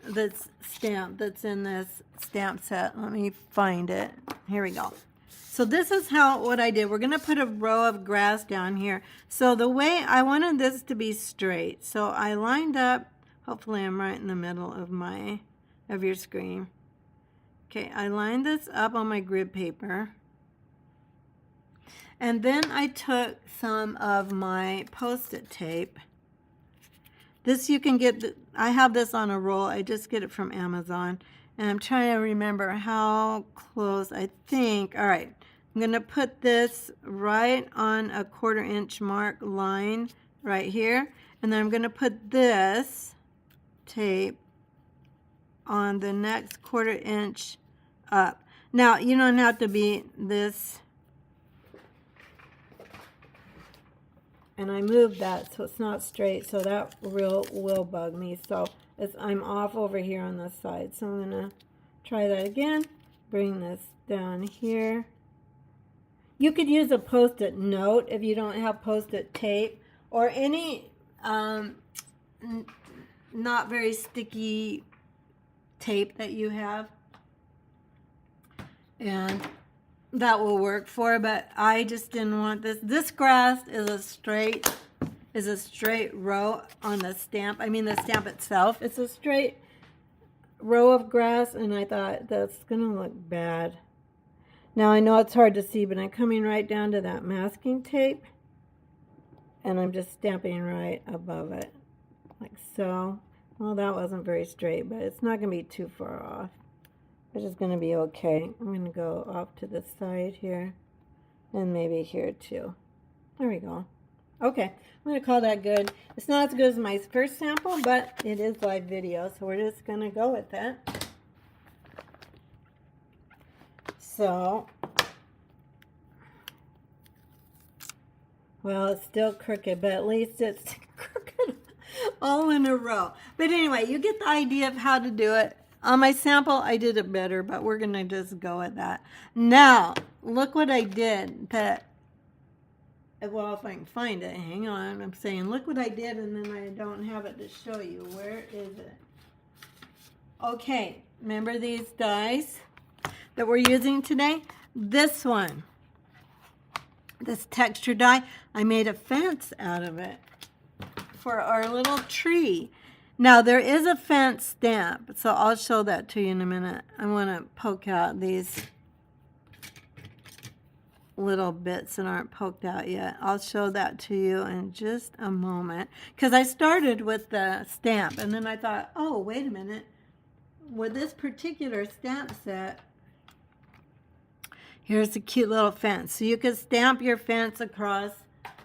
that's stamped, that's in this stamp set. Let me find it. Here we go. So this is what I did. We're going to put a row of grass down here. So the way I wanted this to be straight. So I lined up, hopefully I'm right in the middle of your screen. Okay, I lined this up on my grid paper. And then I took some of my Post-it tape. This you can get, I have this on a roll. I just get it from Amazon. And I'm trying to remember how close, I think. All right, I'm going to put this right on a 1/4 inch mark line right here. And then I'm going to put this tape on the next 1/4 inch up. Now, you don't have to be this. And I moved that so it's not straight, so that will bug me. So I'm off over here on this side. So I'm going to try that again. Bring this down here. You could use a Post-it note if you don't have Post-it tape or any not very sticky tape that you have. And that will work for, but I just didn't want this. This grass is a straight row on the stamp. I mean the stamp itself. It's a straight row of grass, and I thought that's gonna look bad. Now I know it's hard to see, but I'm coming right down to that masking tape, and I'm just stamping right above it, like so. Well, that wasn't very straight, but it's not gonna be too far off. It's just going to be okay. I'm going to go off to the side here and maybe here too. There we go. Okay, I'm going to call that good. It's not as good as my first sample, but it is live video, so we're just going to go with it. So, well, it's still crooked, but at least it's crooked all in a row. But anyway, you get the idea of how to do it. On my sample, I did it better, but we're going to just go with that. Now, look what I did. Well, if I can find it, hang on. I'm saying, look what I did, and then I don't have it to show you. Where is it? Okay, remember these dies that we're using today? This one, this texture die, I made a fence out of it for our little tree. Now, there is a fence stamp, so I'll show that to you in a minute. I want to poke out these little bits that aren't poked out yet. I'll show that to you in just a moment, because I started with the stamp, and then I thought, oh, wait a minute. With this particular stamp set, here's a cute little fence. So you could stamp your fence across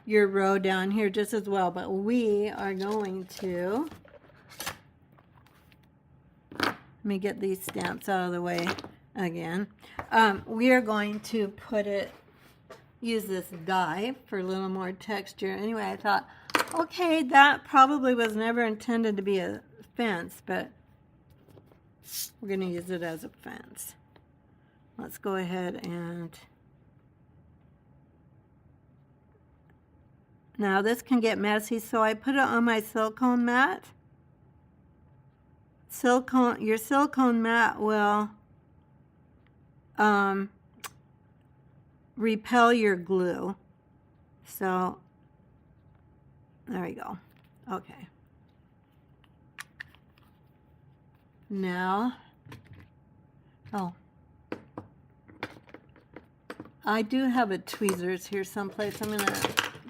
your row down here just as well, but we are going to, let me get these stamps out of the way again. We are going to use this die for a little more texture. Anyway, I thought, okay, that probably was never intended to be a fence, but we're going to use it as a fence. Let's go ahead and, now this can get messy, so I put it on my silicone mat. Your silicone mat will repel your glue. So there we go. Okay. Now, oh, I do have a tweezers here someplace. I'm going to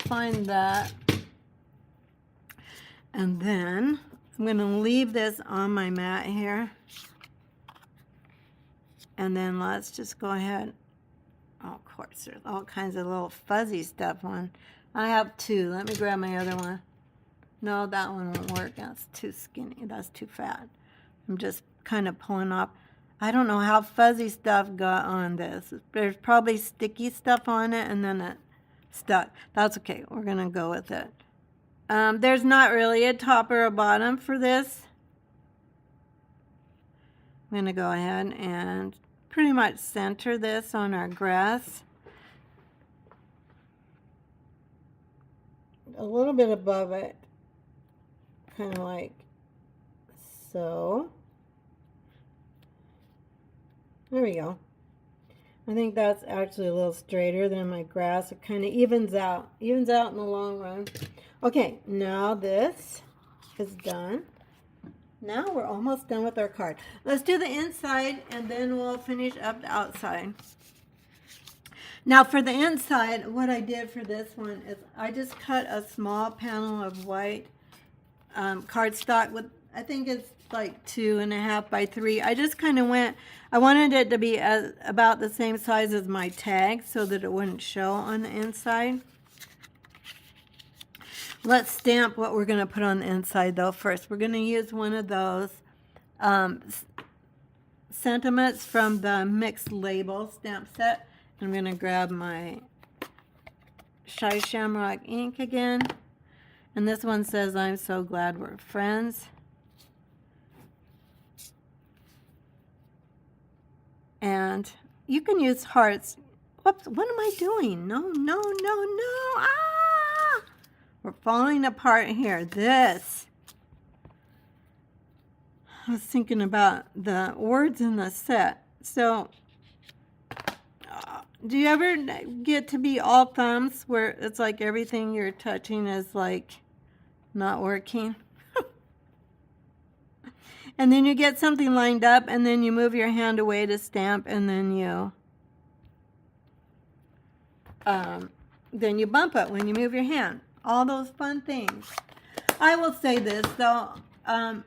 find that. And then I'm going to leave this on my mat here. And then let's just go ahead. Oh, of course, there's all kinds of little fuzzy stuff on. I have two. Let me grab my other one. No, that one won't work. That's too skinny. That's too fat. I'm just kind of pulling off. I don't know how fuzzy stuff got on this. There's probably sticky stuff on it, and then it stuck. That's okay. We're going to go with it. There's not really a top or a bottom for this. I'm going to go ahead and pretty much center this on our grass. A little bit above it. Kind of like so. There we go. I think that's actually a little straighter than my grass. It kind of evens out in the long run. Okay, now this is done. Now we're almost done with our card. Let's do the inside, and then we'll finish up the outside. Now for the inside, what I did for this one is I just cut a small panel of white cardstock with, I think it's like 2.5 by 3. I just kind of I wanted it to be about the same size as my tag so that it wouldn't show on the inside. Let's stamp what we're going to put on the inside though first. We're going to use one of those sentiments from the Mixed Label stamp set. I'm going to grab my Shy Shamrock ink again. And this one says, I'm so glad we're friends. And you can use hearts. Whoops, what am I doing? No. Ah! We're falling apart here. This. I was thinking about the words in the set. So, do you ever get to be all thumbs where it's like everything you're touching is like not working? And then you get something lined up, and then you move your hand away to stamp, and then you bump it when you move your hand. All those fun things. I will say this though, and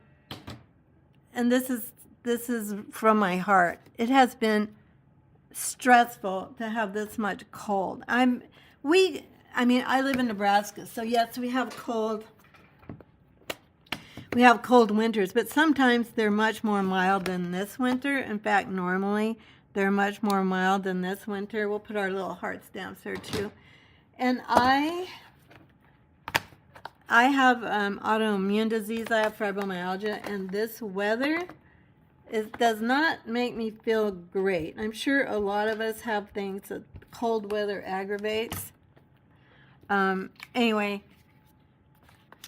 this is from my heart. It has been stressful to have this much cold. I mean, I live in Nebraska, so yes, we have cold winters, but sometimes they're much more mild than this winter. In fact, normally they're much more mild than this winter. We'll put our little heart stamps there too. And I have autoimmune disease. I have fibromyalgia, and this weather does not make me feel great. I'm sure a lot of us have things that cold weather aggravates. Anyway,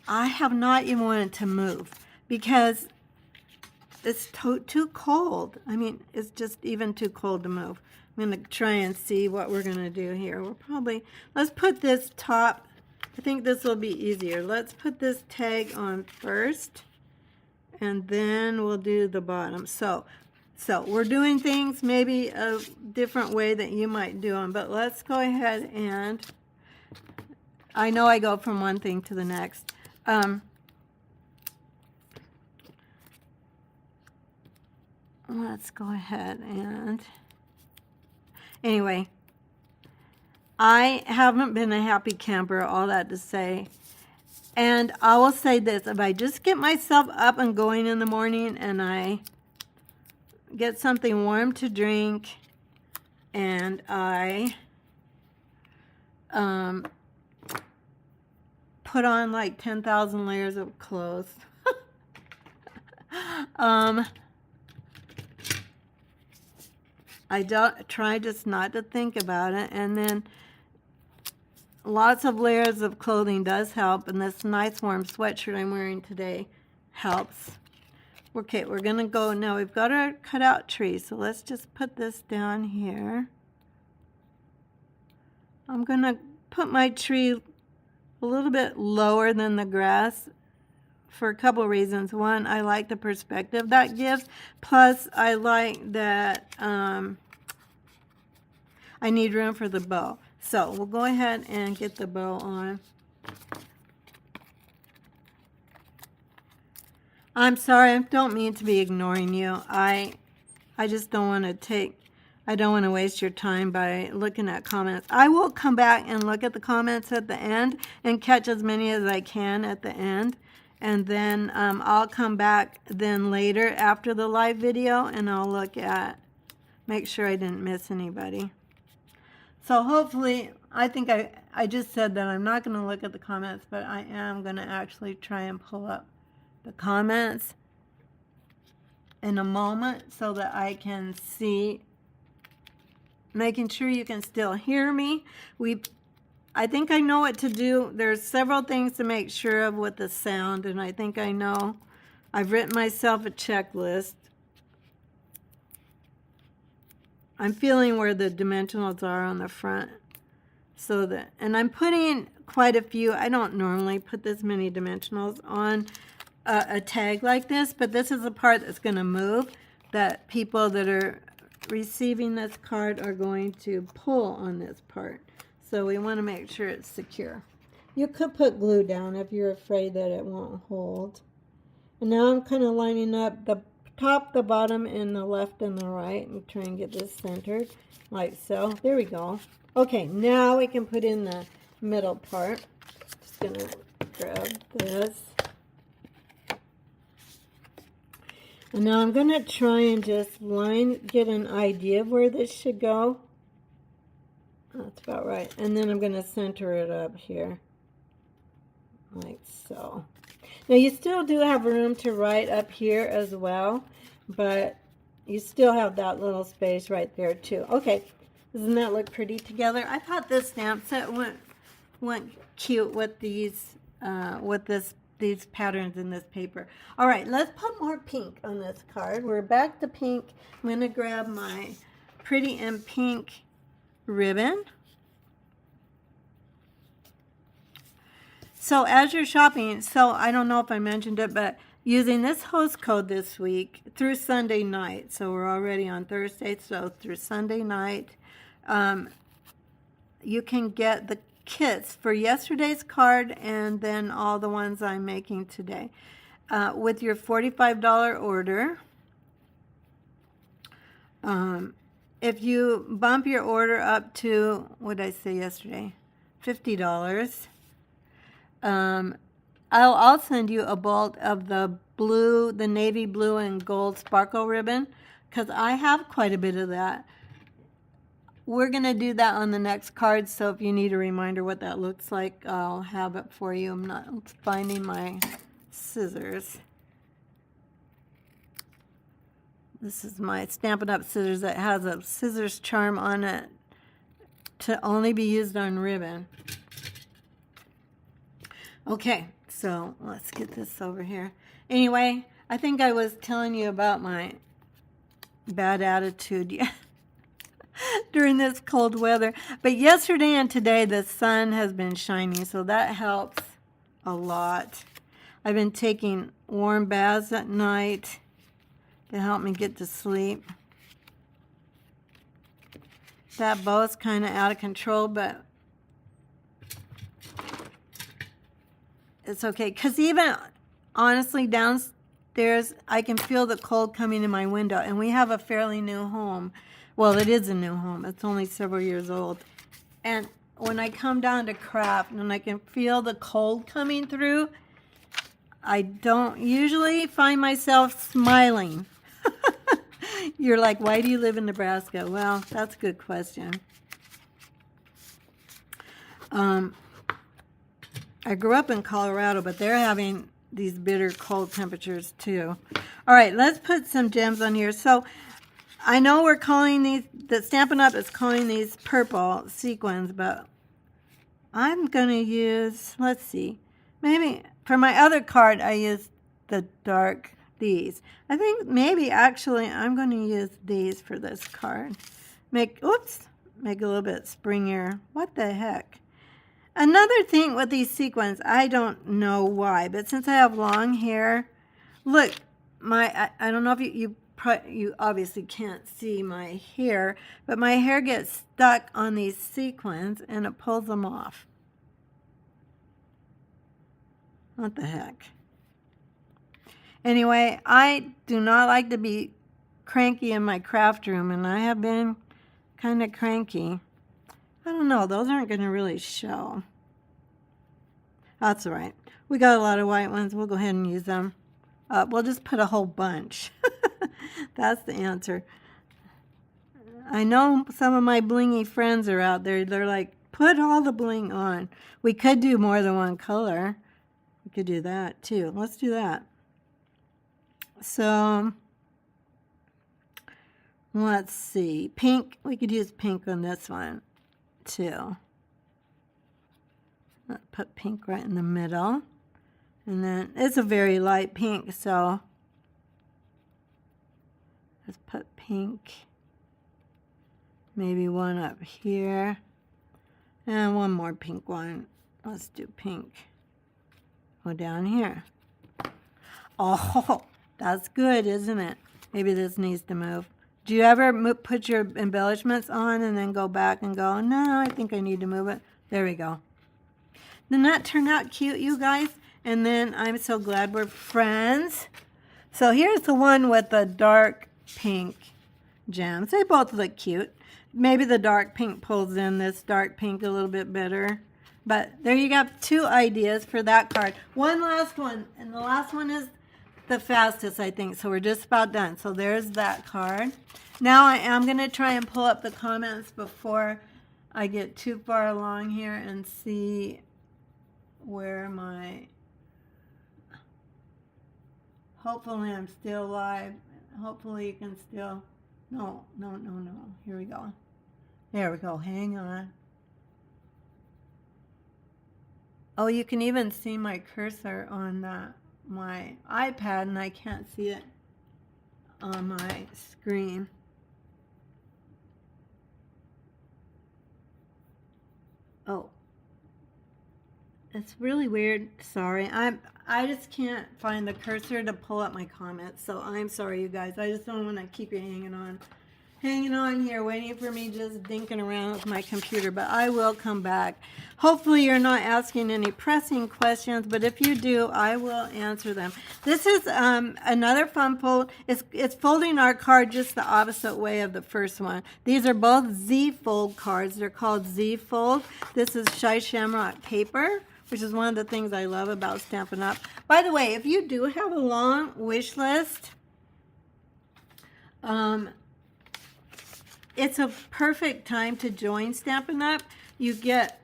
I have not even wanted to move because it's too cold. I mean, it's just even too cold to move. I'm going to try and see what we're going to do here. Let's put this top. I think this will be easier. Let's put this tag on first, and then we'll do the bottom. So we're doing things maybe a different way that you might do them, but let's go ahead and, I know I go from one thing to the next. Let's go ahead and, anyway, I haven't been a happy camper, all that to say. And I will say this, if I just get myself up and going in the morning and I get something warm to drink and I put on like 10,000 layers of clothes. I don't try just not to think about it, and then lots of layers of clothing does help, and this nice warm sweatshirt I'm wearing today helps. Okay, we're gonna go now. We've got our cutout tree, so let's just put this down here. I'm gonna put my tree a little bit lower than the grass for a couple reasons. One, I like the perspective that gives. Plus, I like that I need room for the bow. So we'll go ahead and get the bow on. I'm sorry, I don't mean to be ignoring you. I just don't want to waste your time by looking at comments. I will come back and look at the comments at the end and catch as many as I can at the end. And then I'll come back then later after the live video and I'll make sure I didn't miss anybody. So hopefully, I think I just said that I'm not going to look at the comments, but I am going to actually try and pull up the comments in a moment so that I can see, making sure you can still hear me. I think I know what to do. There's several things to make sure of with the sound, and I think I know. I've written myself a checklist. I'm feeling where the dimensionals are on the front. And I'm putting quite a few. I don't normally put this many dimensionals on a tag like this, but this is the part that's going to move that people that are receiving this card are going to pull on this part. So we want to make sure it's secure. You could put glue down if you're afraid that it won't hold. And now I'm kind of lining up the top, the bottom, and the left and the right, and try and get this centered like so. There we go. Okay, now we can put in the middle part. Just going to grab this. And now I'm going to try and just get an idea of where this should go. That's about right. And then I'm going to center it up here, like so. Now you still do have room to write up here as well, but you still have that little space right there too. Okay, doesn't that look pretty together? I thought this stamp set went cute with these patterns in this paper. All right, let's put more pink on this card. We're back to pink. I'm going to grab my Pretty in Pink ribbon. So as you're shopping, I don't know if I mentioned it, but using this host code this week through Sunday night, so we're already on Thursday, so through Sunday night, you can get the kits for yesterday's card and then all the ones I'm making today. With your $45 order, if you bump your order up to, what did I say yesterday? $50. I'll send you a bolt of the blue, the navy blue and gold sparkle ribbon, because I have quite a bit of that. We're going to do that on the next card, so if you need a reminder what that looks like, I'll have it for you. I'm not finding my scissors. This is my Stampin' Up! Scissors that has a scissors charm on it to only be used on ribbon. Okay, so let's get this over here. Anyway, I think I was telling you about my bad attitude during this cold weather. But yesterday and today, the sun has been shining, so that helps a lot. I've been taking warm baths at night to help me get to sleep. That bow's kind of out of control, but it's okay. Because even, honestly, downstairs, I can feel the cold coming in my window. And we have a fairly new home. Well, it is a new home. It's only several years old. And when I come down to craft and I can feel the cold coming through, I don't usually find myself smiling. You're like, why do you live in Nebraska? Well, that's a good question. I grew up in Colorado, but they're having these bitter cold temperatures too. All right, let's put some gems on here. So I know we're calling these, the Stampin' Up! Is calling these purple sequins, but I'm going to use, let's see, maybe for my other card I used the dark, these. I think maybe actually I'm going to use these for this card. Make a little bit springier. What the heck? Another thing with these sequins, I don't know why, but since I have long hair, look, I don't know if you obviously can't see my hair, but my hair gets stuck on these sequins and it pulls them off. What the heck? Anyway, I do not like to be cranky in my craft room, and I have been kind of cranky. I don't know. Those aren't going to really show. That's all right. We got a lot of white ones. We'll go ahead and use them. We'll just put a whole bunch. That's the answer. I know some of my blingy friends are out there. They're like, put all the bling on. We could do more than one color. We could do that too. Let's do that. So, let's see. Pink. We could use pink on this one too. Let's put pink right in the middle. And then it's a very light pink, so let's put pink. Maybe one up here. And one more pink one. Let's do pink. Go down here. Oh, that's good, isn't it? Maybe this needs to move. Do you ever put your embellishments on and then go back and go, no, I think I need to move it? There we go. Didn't that turn out cute, you guys? And then I'm so glad we're friends. So here's the one with the dark pink gems. They both look cute. Maybe the dark pink pulls in this dark pink a little bit better. But there you got 2 ideas for that card. One last one. And the last one is the fastest, I think. So we're just about done. So there's that card. Now I am going to try and pull up the comments before I get too far along here and see where my... Hopefully I'm still live. Hopefully you can still... No. Here we go. There we go. Hang on. Oh, you can even see my cursor on my iPad, and I can't see it on my screen. Oh. It's really weird. Sorry. I just can't find the cursor to pull up my comments, so I'm sorry, you guys. I just don't want to keep you hanging on. hanging on here waiting for me, just dinking around with my computer, but I will come back. Hopefully you're not asking any pressing questions, but if you do, I will answer them. This is another fun fold. It's folding our card just the opposite way of the first one. These are both Z-fold cards. They're called Z-fold. This is Shy Shamrock paper, which is one of the things I love about Stampin' Up. By the way, if you do have a long wish list, it's a perfect time to join Stampin' Up. You get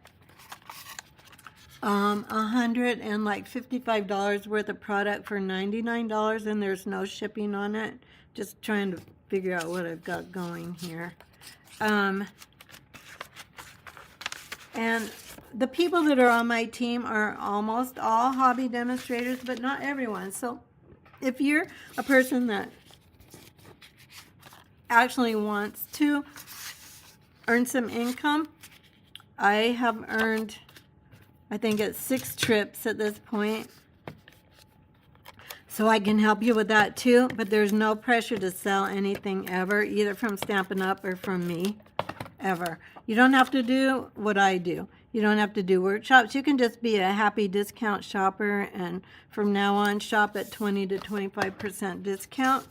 $155 worth of product for $99, and there's no shipping on it. Just trying to figure out what I've got going here. And the people that are on my team are almost all hobby demonstrators, but not everyone. So if you're a person that actually wants to earn some income, I have earned, I think it's 6 trips at this point. So I can help you with that too, but there's no pressure to sell anything ever, either from Stampin' Up or from me, ever. You don't have to do what I do. You don't have to do workshops. You can just be a happy discount shopper, and from now on shop at 20 to 25% discount.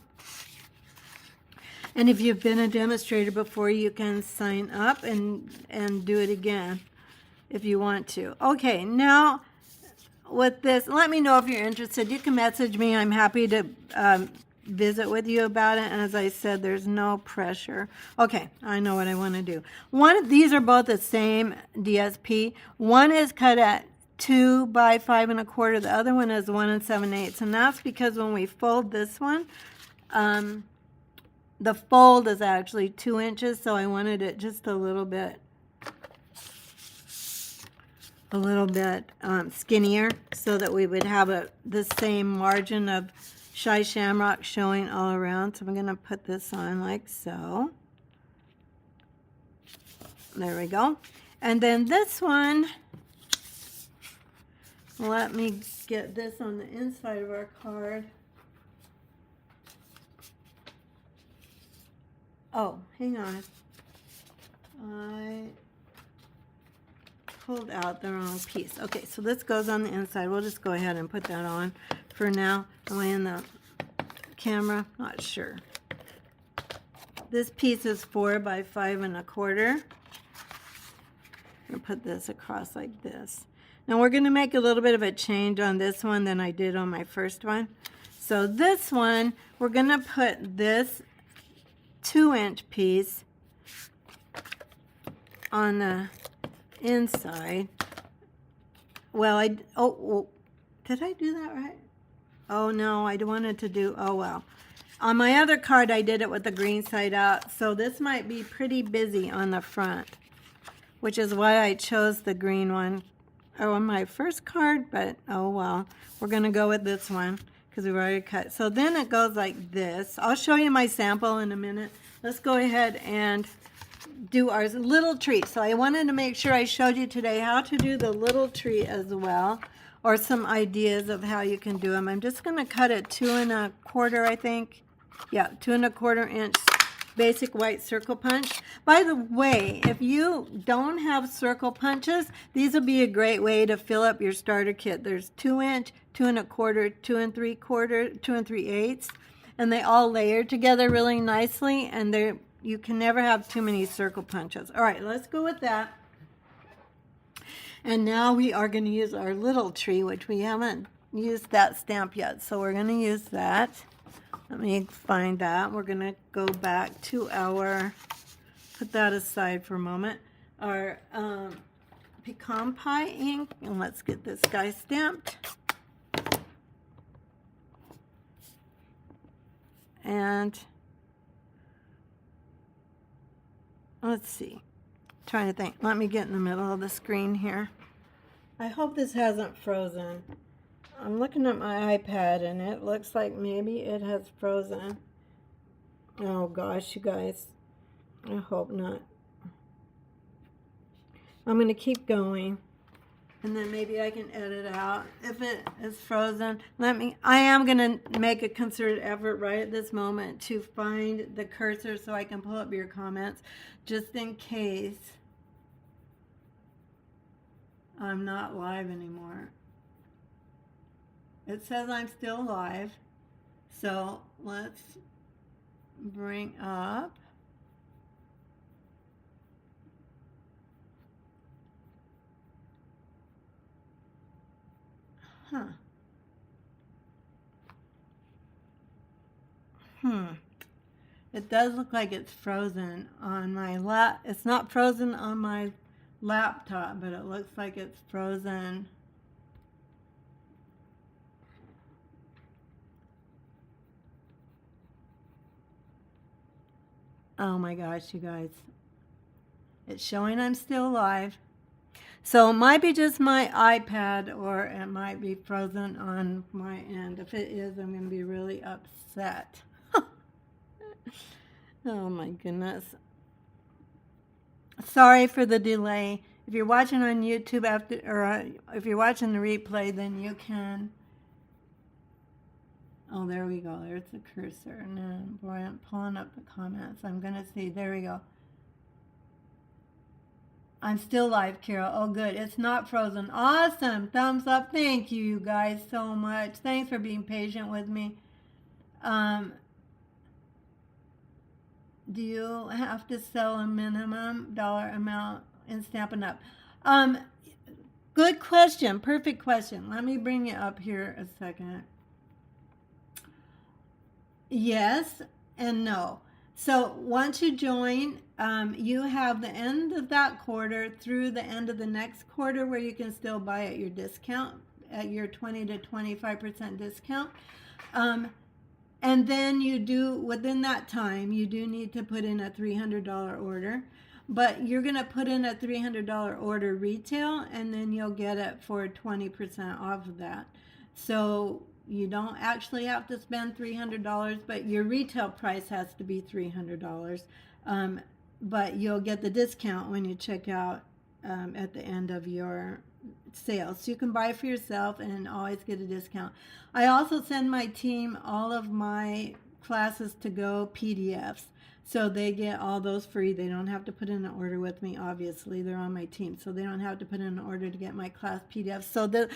And if you've been a demonstrator before, you can sign up and do it again if you want to. Okay, now with this, let me know if you're interested. You can message me. I'm happy to visit with you about it. And as I said, there's no pressure. Okay, I know what I want to do. These are both the same DSP. One is cut at 2 by 5 1/4. The other one is 1 7/8. And that's because when we fold this one, the fold is actually 2 inches, so I wanted it just a little bit skinnier, so that we would have the same margin of Shy Shamrock showing all around. So I'm going to put this on like so. There we go. And then this one, let me get this on the inside of our card. Oh, hang on. I pulled out the wrong piece. Okay, so this goes on the inside. We'll just go ahead and put that on for now. Am I in the camera? Not sure. This piece is 4 by 5 1/4. I'm going to put this across like this. Now we're going to make a little bit of a change on this one than I did on my first one. So this one, we're going to put this 2-inch piece on the inside. Well, did I do that right? Oh no, I wanted to do, oh well. On my other card, I did it with the green side out, so this might be pretty busy on the front, which is why I chose the green one on my first card, but oh well. We're going to go with this one because we've already cut. So then it goes like this. I'll show you my sample in a minute. Let's go ahead and do our little tree. So I wanted to make sure I showed you today how to do the little tree as well, or some ideas of how you can do them. I'm just going to cut it 2 1/4, I think. Yeah, 2 1/4 inch basic white circle punch. By the way, if you don't have circle punches, these will be a great way to fill up your starter kit. There's 2 inch, 2 1/4, 2 3/4, 2 3/8, and they all layer together really nicely, and you can never have too many circle punches. All right, let's go with that. And now we are going to use our little tree, which we haven't used that stamp yet, so we're going to use that. Let me find that. We're going to go back to put that aside for a moment, our pecan pie ink, and let's get this guy stamped. And let's see. Trying to think. Let me get in the middle of the screen here. I hope this hasn't frozen. I'm looking at my iPad and it looks like maybe it has frozen. Oh gosh, you guys. I hope not. I'm going to keep going. And then maybe I can edit out if it is frozen. I am going to make a concerted effort right at this moment to find the cursor so I can pull up your comments just in case I'm not live anymore. It says I'm still live. So let's bring up. Huh. It does look like it's frozen on my It's not frozen on my laptop, but it looks like it's frozen. Oh my gosh, you guys. It's showing I'm still live. So it might be just my iPad, or it might be frozen on my end. If it is, I'm going to be really upset. Oh my goodness. Sorry for the delay. If you're watching on YouTube if you're watching the replay, then you can. Oh, there we go. There's the cursor. And then, boy, I'm pulling up the comments. I'm going to see. There we go. I'm still live, Carol. Oh, good. It's not frozen. Awesome. Thumbs up. Thank you, you guys, so much. Thanks for being patient with me. Do you have to sell a minimum dollar amount in Stampin' Up? Good question. Perfect question. Let me bring it up here a second. Yes and no. So once you join, you have the end of that quarter through the end of the next quarter where you can still buy at your discount, at your 20 to 25% discount. And then you do, within that time, you do need to put in a $300 order. But you're going to put in a $300 order retail, and then you'll get it for 20% off of that. So you don't actually have to spend $300, but your retail price has to be $300. But you'll get the discount when you check out at the end of your sale. So you can buy for yourself and always get a discount. I also send my team all of my classes to go PDFs. So they get all those free. They don't have to put in an order with me, obviously. They're on my team. So they don't have to put in an order to get my class PDFs. So the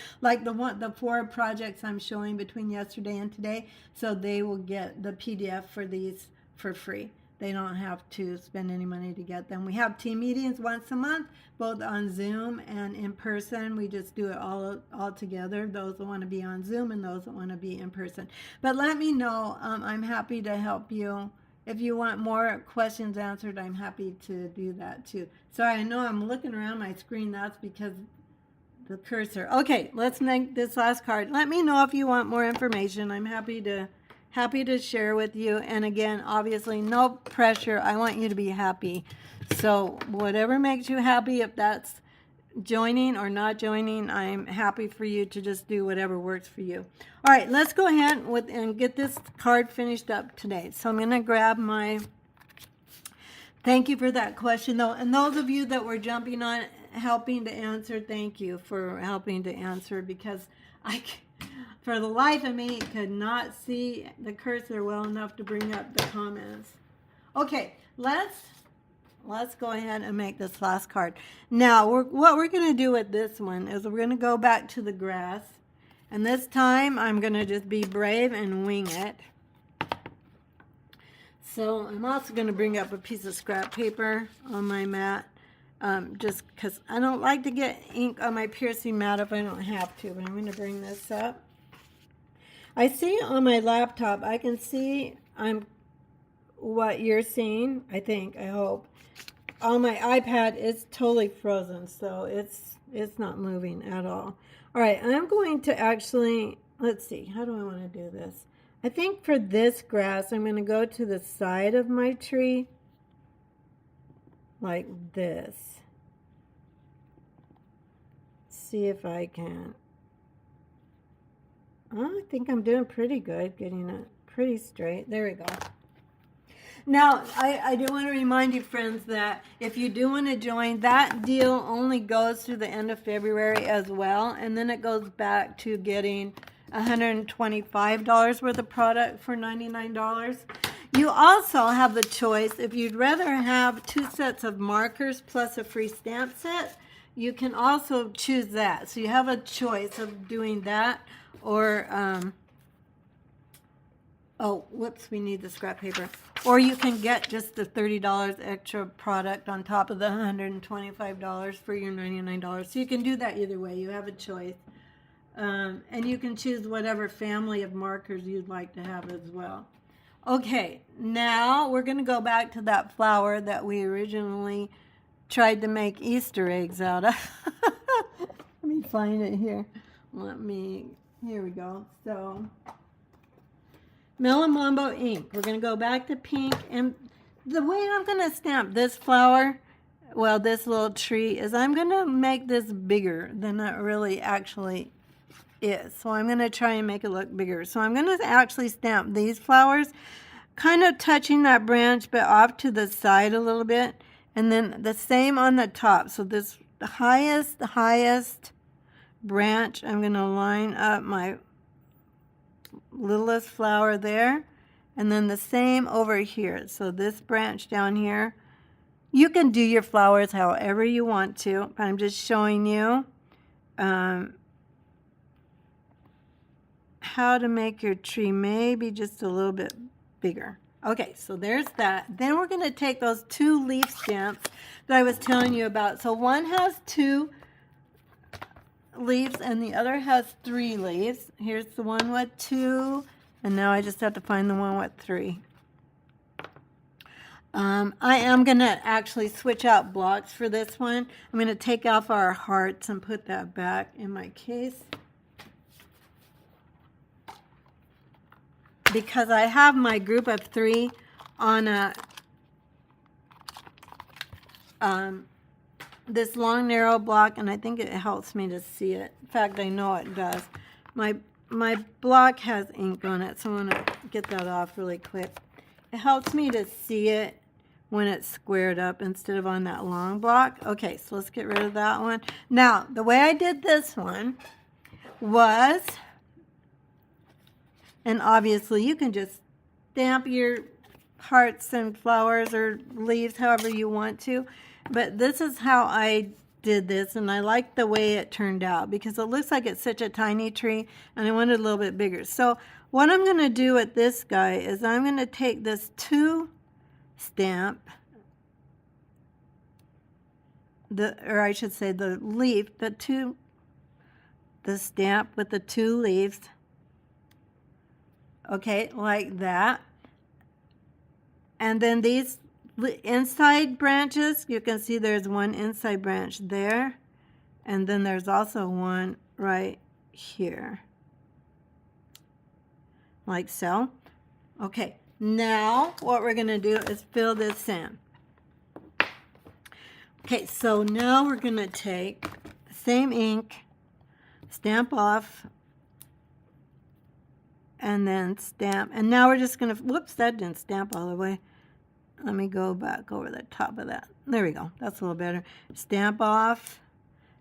4 projects I'm showing between yesterday and today, so they will get the PDF for these for free. They don't have to spend any money to get them. We have team meetings once a month, both on Zoom and in person. We just do it all together, those that want to be on Zoom and those that want to be in person. But let me know. I'm happy to help you. If you want more questions answered, I'm happy to do that too. Sorry, I know I'm looking around my screen. That's because the cursor. Okay, let's make this last card. Let me know if you want more information. I'm happy to share with you. And again, obviously, no pressure. I want you to be happy. So whatever makes you happy, if that's joining or not joining, I'm happy for you to just do whatever works for you. All right, let's go ahead and get this card finished up today. So I'm going to grab my, thank you for that question though. And those of you that were jumping on helping to answer, thank you for helping to answer, because for the life of me, could not see the cursor well enough to bring up the comments. Okay, let's go ahead and make this last card. Now, what we're going to do with this one is we're going to go back to the grass. And this time, I'm going to just be brave and wing it. So I'm also going to bring up a piece of scrap paper on my mat. Just because I don't like to get ink on my piercing mat if I don't have to. But I'm going to bring this up. I see on my laptop, I can see what you're seeing, I think, I hope. On my iPad, it's totally frozen, so it's not moving at all. All right, I'm going to actually, let's see, how do I want to do this? I think for this grass, I'm going to go to the side of my tree, like this. See if I can. I think I'm doing pretty good, getting it pretty straight. There we go. Now, I do want to remind you, friends, that if you do want to join, that deal only goes through the end of February as well, and then it goes back to getting $125 worth of product for $99. You also have the choice, if you'd rather have 2 sets of markers plus a free stamp set, you can also choose that. So you have a choice of doing that, or oh, whoops, we need the scrap paper. Or you can get just the $30 extra product on top of the $125 for your $99. So you can do that either way. You have a choice. And you can choose whatever family of markers you'd like to have as well. Okay, now we're going to go back to that flower that we originally tried to make Easter eggs out of. Let me find it here. Here we go. So, Melon Mambo ink. We're going to go back to pink. And the way I'm going to stamp this flower, well, this little tree, is I'm going to make this bigger than it really actually is. So I'm going to try and make it look bigger. So I'm going to actually stamp these flowers, kind of touching that branch, but off to the side a little bit. And then the same on the top. So this highest branch, I'm going to line up my littlest flower there, and then the same over here. So this branch down here, you can do your flowers however you want to, but I'm just showing you how to make your tree maybe just a little bit bigger. Okay, so there's that. Then we're going to take those 2 leaf stamps that I was telling you about. So one has 2 leaves and the other has 3 leaves. Here's the one with 2, and now I just have to find the one with 3. I am going to actually switch out blocks for this one. I'm going to take off our hearts and put that back in my case, because I have my group of 3 on a this long narrow block, and I think it helps me to see it. In fact, I know it does. My block has ink on it, so I'm going to get that off really quick. It helps me to see it when it's squared up instead of on that long block. Okay, so let's get rid of that one. Now, the way I did this one was, and obviously you can just stamp your hearts and flowers or leaves however you want to, but this is how I did this, and I like the way it turned out because it looks like it's such a tiny tree, and I wanted a little bit bigger. So what I'm going to do with this guy is I'm going to take this 2 stamp, or I should say the leaf, the stamp with the 2 leaves, okay, like that. And then these inside branches, you can see there's one inside branch there, and then there's also one right here, like so. Okay, now what we're going to do is fill this in. Okay, so now we're going to take the same ink, stamp off, and then stamp. And now we're just going to, whoops, that didn't stamp all the way. Let me go back over the top of that. There we go. That's a little better. Stamp off.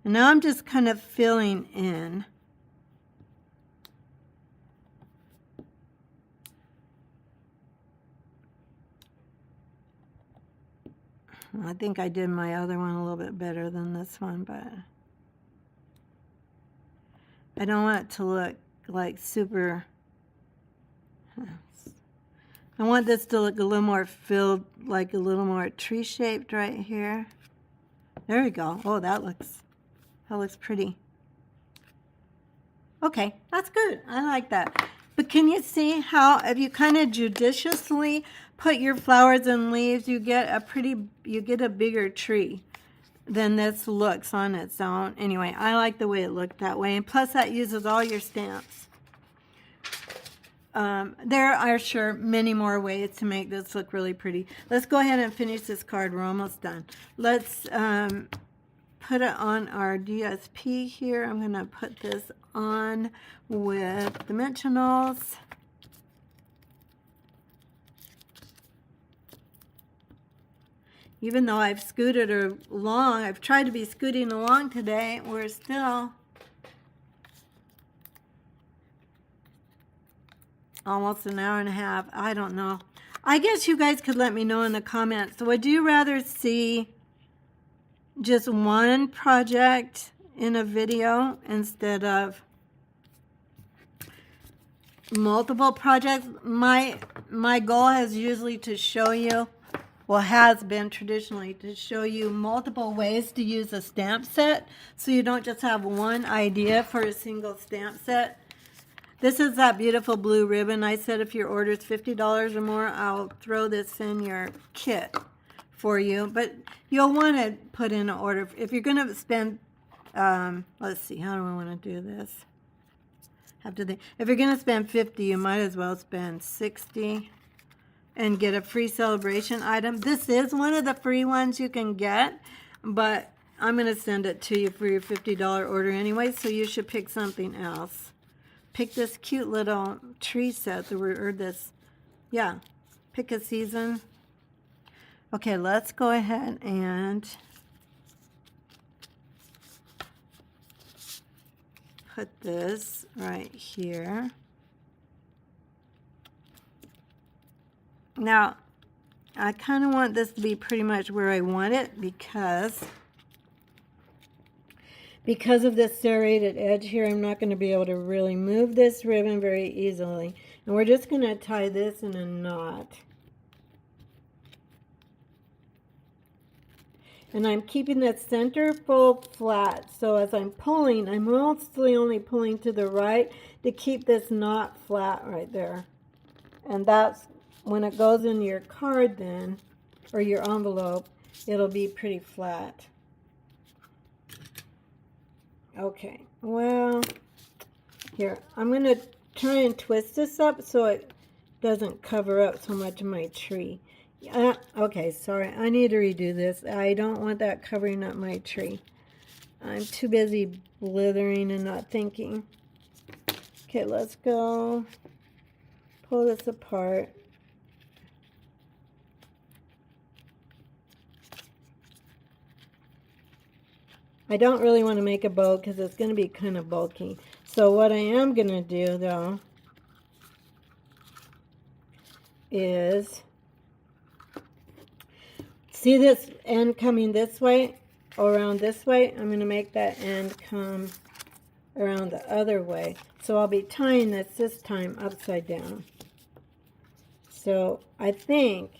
And now I'm just kind of filling in. I think I did my other one a little bit better than this one, but I don't want it to look like super... I want this to look a little more filled, like a little more tree-shaped right here. There we go. Oh, that looks pretty. Okay, that's good. I like that. But can you see how if you kind of judiciously put your flowers and leaves, you get a bigger tree than this looks on its own. Anyway, I like the way it looked that way. And plus that uses all your stamps. There are sure many more ways to make this look really pretty. Let's go ahead and finish this card. We're almost done. Let's put it on our DSP here. I'm going to put this on with dimensionals. Even though I've scooted along, I've tried to be scooting along today, we're still almost an hour and a half. I don't know. I guess you guys could let me know in the comments. Would you rather see just one project in a video instead of multiple projects? My goal is usually to show you, well, has been traditionally to show you multiple ways to use a stamp set, so you don't just have one idea for a single stamp set. This is that beautiful blue ribbon. I said if your order is $50 or more, I'll throw this in your kit for you. But you'll want to put in an order. If you're going to spend, let's see, how do I want to do this? Have to think. If you're going to spend $50, you might as well spend $60 and get a free celebration item. This is one of the free ones you can get, but I'm going to send it to you for your $50 order anyway, so you should pick something else. Pick this cute little tree set, or this, yeah, pick a season. Okay, let's go ahead and put this right here. Now, I kind of want this to be pretty much where I want it because of this serrated edge here, I'm not going to be able to really move this ribbon very easily. And we're just going to tie this in a knot. And I'm keeping the center fold flat, so as I'm pulling, I'm mostly only pulling to the right to keep this knot flat right there. And that's when it goes in your card then, or your envelope, it'll be pretty flat. Okay, well, here, I'm going to try and twist this up so it doesn't cover up so much of my tree. Okay, sorry, I need to redo this. I don't want that covering up my tree. I'm too busy blithering and not thinking. Okay, let's go pull this apart. I don't really want to make a bow because it's going to be kind of bulky. So what I am going to do, though, is see this end coming this way, around this way? I'm going to make that end come around the other way. So I'll be tying this time upside down. So I think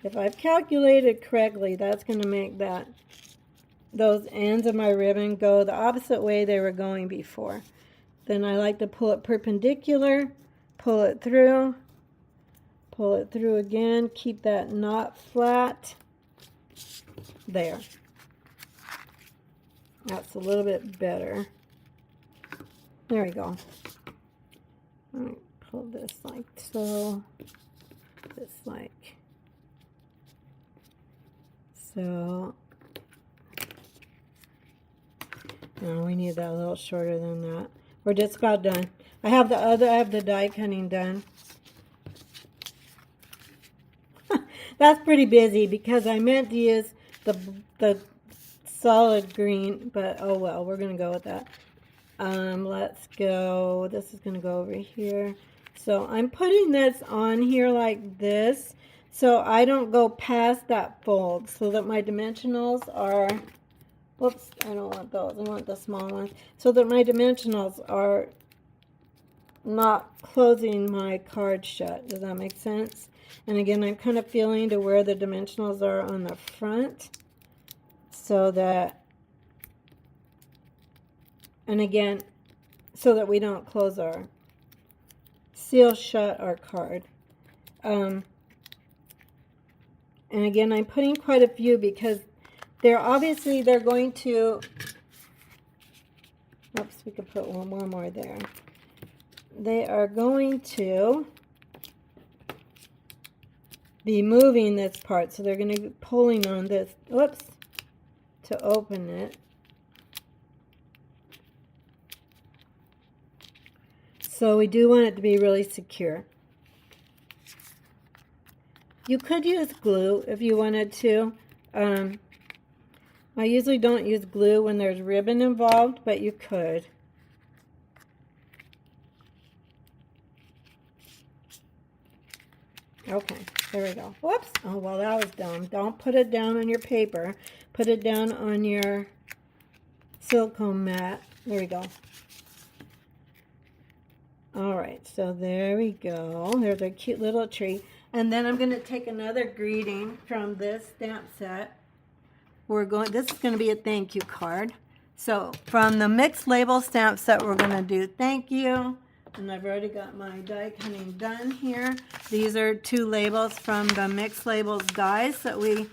if I've calculated correctly, that's going to make those ends of my ribbon go the opposite way they were going before. Then I like to pull it perpendicular, pull it through again, keep that knot flat. There. That's a little bit better. There we go. All right, pull this like so, this like so. No, we need that a little shorter than that. We're just about done. I have the die cutting done. That's pretty busy because I meant to use the solid green, but oh well, we're gonna go with that. Let's go. This is gonna go over here. So I'm putting this on here like this, so I don't go past that fold, so that my dimensionals are. Whoops, I don't want those. I want the small ones. So that my dimensionals are not closing my card shut. Does that make sense? And again, I'm kind of feeling to where the dimensionals are on the front. So that, and again, so that we don't close seal shut our card. And again, I'm putting quite a few because they're going to, oops, we could put one more there. They are going to be moving this part, so they're going to be pulling on this, whoops, to open it. So we do want it to be really secure. You could use glue if you wanted to, I usually don't use glue when there's ribbon involved, but you could. Okay, there we go. Whoops. Oh, well, that was dumb. Don't put it down on your paper. Put it down on your silicone mat. There we go. All right, so there we go. There's a cute little tree. And then I'm going to take another greeting from this stamp set. This is going to be a thank you card. So from the mixed label stamp set, we're going to do thank you. And I've already got my die cutting done here. These are 2 labels from the mixed labels dies that we've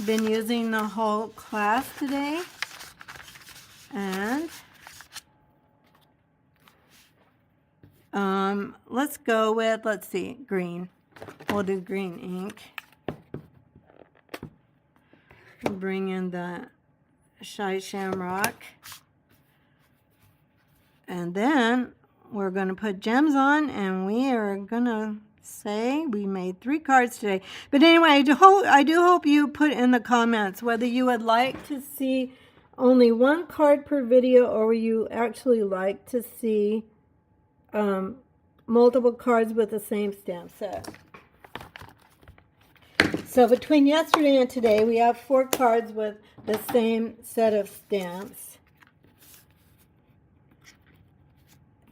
been using the whole class today. And let's go with, let's see, green. We'll do green ink. Bring in the Shy Shamrock. And then we're going to put gems on, and we are going to say we made 3 cards today. But anyway, I do hope you put in the comments whether you would like to see only 1 card per video, or you actually like to see multiple cards with the same stamp set. So between yesterday and today, we have 4 cards with the same set of stamps.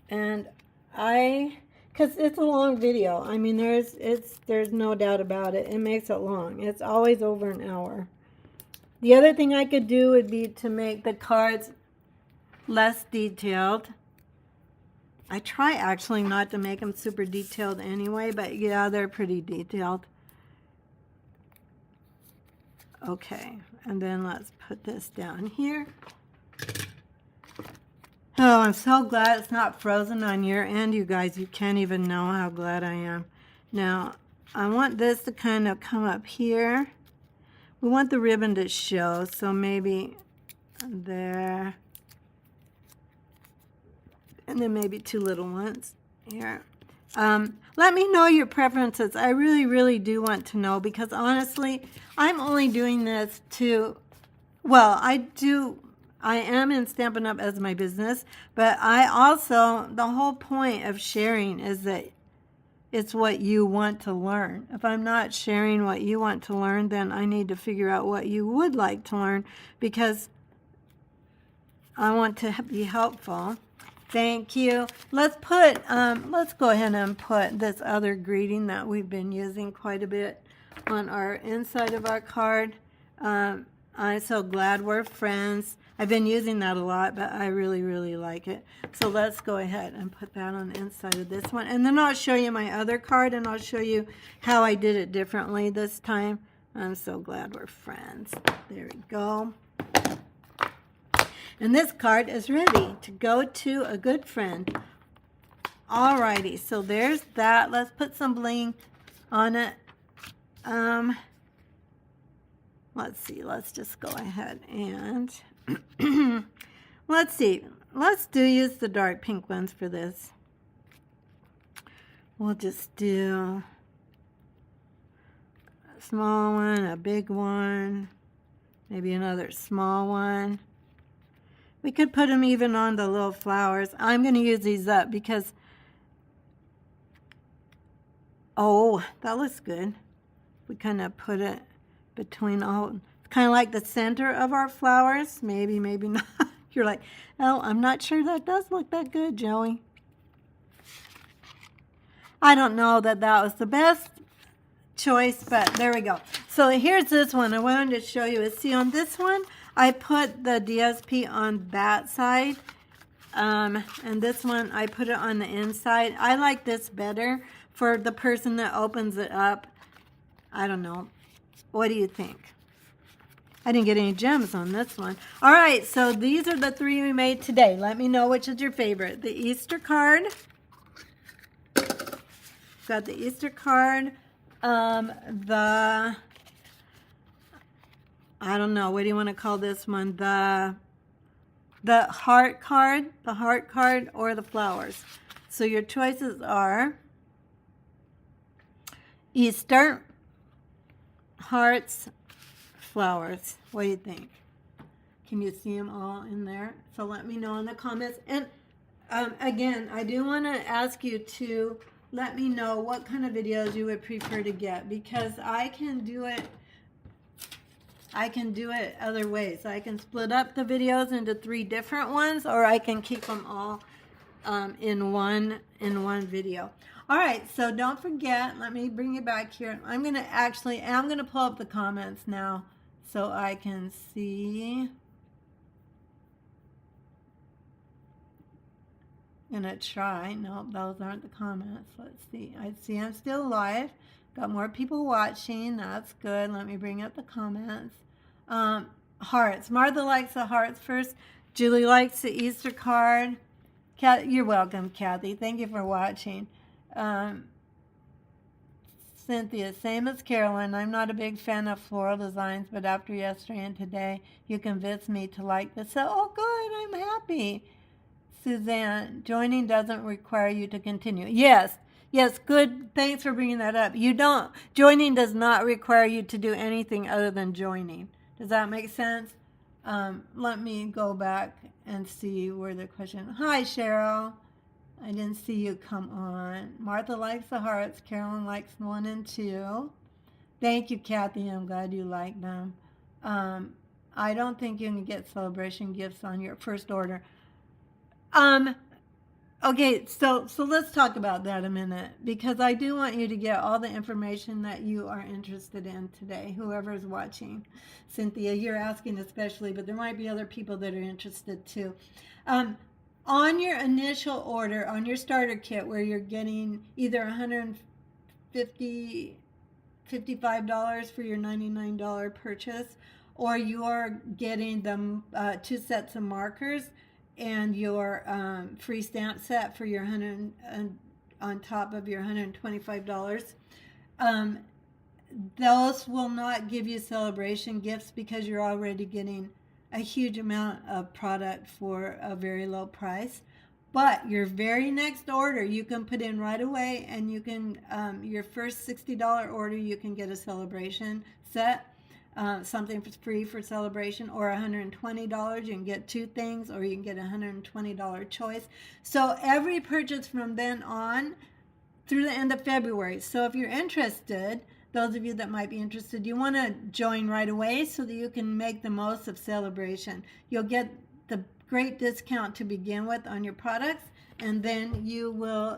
And because it's a long video, I mean, there's no doubt about it. It makes it long. It's always over an hour. The other thing I could do would be to make the cards less detailed. I try actually not to make them super detailed anyway, but yeah, they're pretty detailed. Okay, and then let's put this down here. Oh, I'm so glad it's not frozen on your end, you guys. You can't even know how glad I am. Now, I want this to kind of come up here. We want the ribbon to show, so maybe there. And then maybe 2 little ones here. Let me know your preferences. I really, really do want to know, because honestly, I'm only doing this to, well, I am in Stampin' Up! As my business, but I also, the whole point of sharing is that it's what you want to learn. If I'm not sharing what you want to learn, then I need to figure out what you would like to learn, because I want to be helpful. Thank you. Let's go ahead and put this other greeting that we've been using quite a bit on our inside of our card. I'm so glad we're friends. I've been using that a lot, but I really, really like it. So let's go ahead and put that on the inside of this one. And then I'll show you my other card, and I'll show you how I did it differently this time. I'm so glad we're friends. There we go. And this card is ready to go to a good friend. Alrighty, so there's that. Let's put some bling on it. Let's see, let's just go ahead and let's see. Let's use the dark pink ones for this. We'll just do a small one, a big one, maybe another small one. We could put them even on the little flowers. I'm going to use these up because, oh, that looks good. We kind of put it between all, kind of like the center of our flowers. Maybe, maybe not. You're like, oh, I'm not sure that does look that good, Joey. I don't know that that was the best choice, but there we go. So here's this one. I wanted to show you. See, on this one, I put the DSP on that side, and this one I put it on the inside. I like this better for the person that opens it up. I don't know. What do you think? I didn't get any gems on this one. All right, so these are the 3 we made today. Let me know which is your favorite. The Easter card. Got the Easter card. I don't know, what do you want to call this one? The heart card, or the flowers. So your choices are Easter, hearts, flowers. What do you think? Can you see them all in there? So let me know in the comments. And again, I do want to ask you to let me know what kind of videos you would prefer to get, because I can do it other ways. I can split up the videos into 3 different ones, or I can keep them all in one video. All right, so don't forget, let me bring you back here. I'm going to pull up the comments now so I can see. Gonna try. Nope, those aren't the comments. Let's see. I see I'm still live. Got more people watching. That's good. Let me bring up the comments. Hearts. Martha likes the hearts first. Julie likes the Easter card. You're welcome, Kathy. Thank you for watching. Cynthia, same as Carolyn. I'm not a big fan of floral designs, but after yesterday and today, you convinced me to like this. So, oh, good. I'm happy. Suzanne, joining doesn't require you to continue. Yes, good. Thanks for bringing that up. Joining does not require you to do anything other than joining. Does that make sense? Let me go back and see where the question. Hi, Cheryl. I didn't see you come on. Martha likes the hearts. Carolyn likes 1 and 2. Thank you, Kathy. I'm glad you like them. I don't think you can get celebration gifts on your first order. Okay, so let's talk about that a minute, because I do want you to get all the information that you are interested in today, whoever is watching. Cynthia, you're asking especially, but there might be other people that are interested too. On your initial order, on your starter kit, where you're getting either $55 for your $99 purchase, or you're getting them 2 sets of markers and your free stamp set for your on top of your $125. Those will not give you celebration gifts because you're already getting a huge amount of product for a very low price. But your very next order you can put in right away, and you can your first $60 order you can get a celebration set. Something for free for celebration, or $120 you can get 2 things, or you can get a $120 choice. So every purchase from then on through the end of February. So if you're interested, those of you that might be interested, you want to join right away so that you can make the most of celebration. You'll get the great discount to begin with on your products, and then you will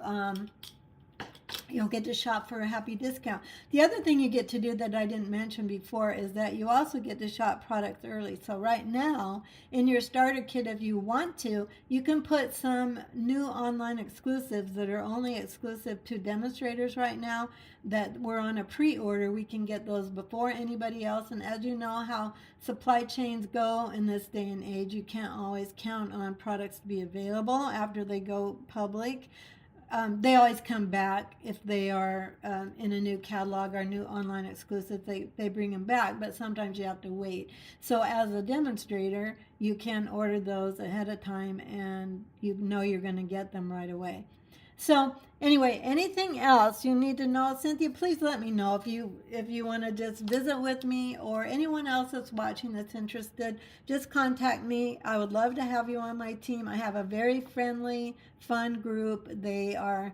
you'll get to shop for a happy discount. The other thing you get to do that I didn't mention before is that you also get to shop products early. So right now, in your starter kit, if you want to, you can put some new online exclusives that are only exclusive to demonstrators right now that we're on a pre-order. We can get those before anybody else. And as you know how supply chains go in this day and age, you can't always count on products to be available after they go public. They always come back if they are in a new catalog or new online exclusive. They bring them back, but sometimes you have to wait. So as a demonstrator, you can order those ahead of time, and you know you're going to get them right away. So anyway, anything else you need to know, Cynthia, please let me know if you want to just visit with me, or anyone else that's watching that's interested. Just contact me. I would love to have you on my team. I have a very friendly, fun group. They are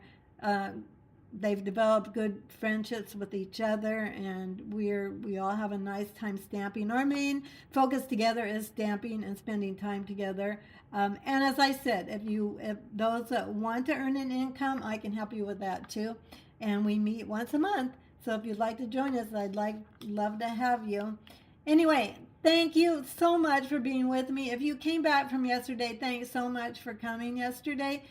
they've developed good friendships with each other, and we all have a nice time stamping. Our main focus together is stamping and spending time together. And as I said, if those that want to earn an income, I can help you with that too. And we meet once a month. So if you'd like to join us, I'd love to have you. Anyway, thank you so much for being with me. If you came back from yesterday, thanks so much for coming yesterday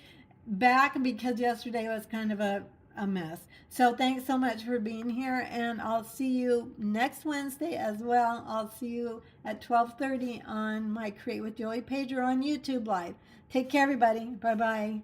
back, because yesterday was kind of a mess. So thanks so much for being here, and I'll see you next Wednesday as well. I'll see you at 12:30 on my Create with Joey page or on YouTube Live. Take care, everybody. Bye-bye.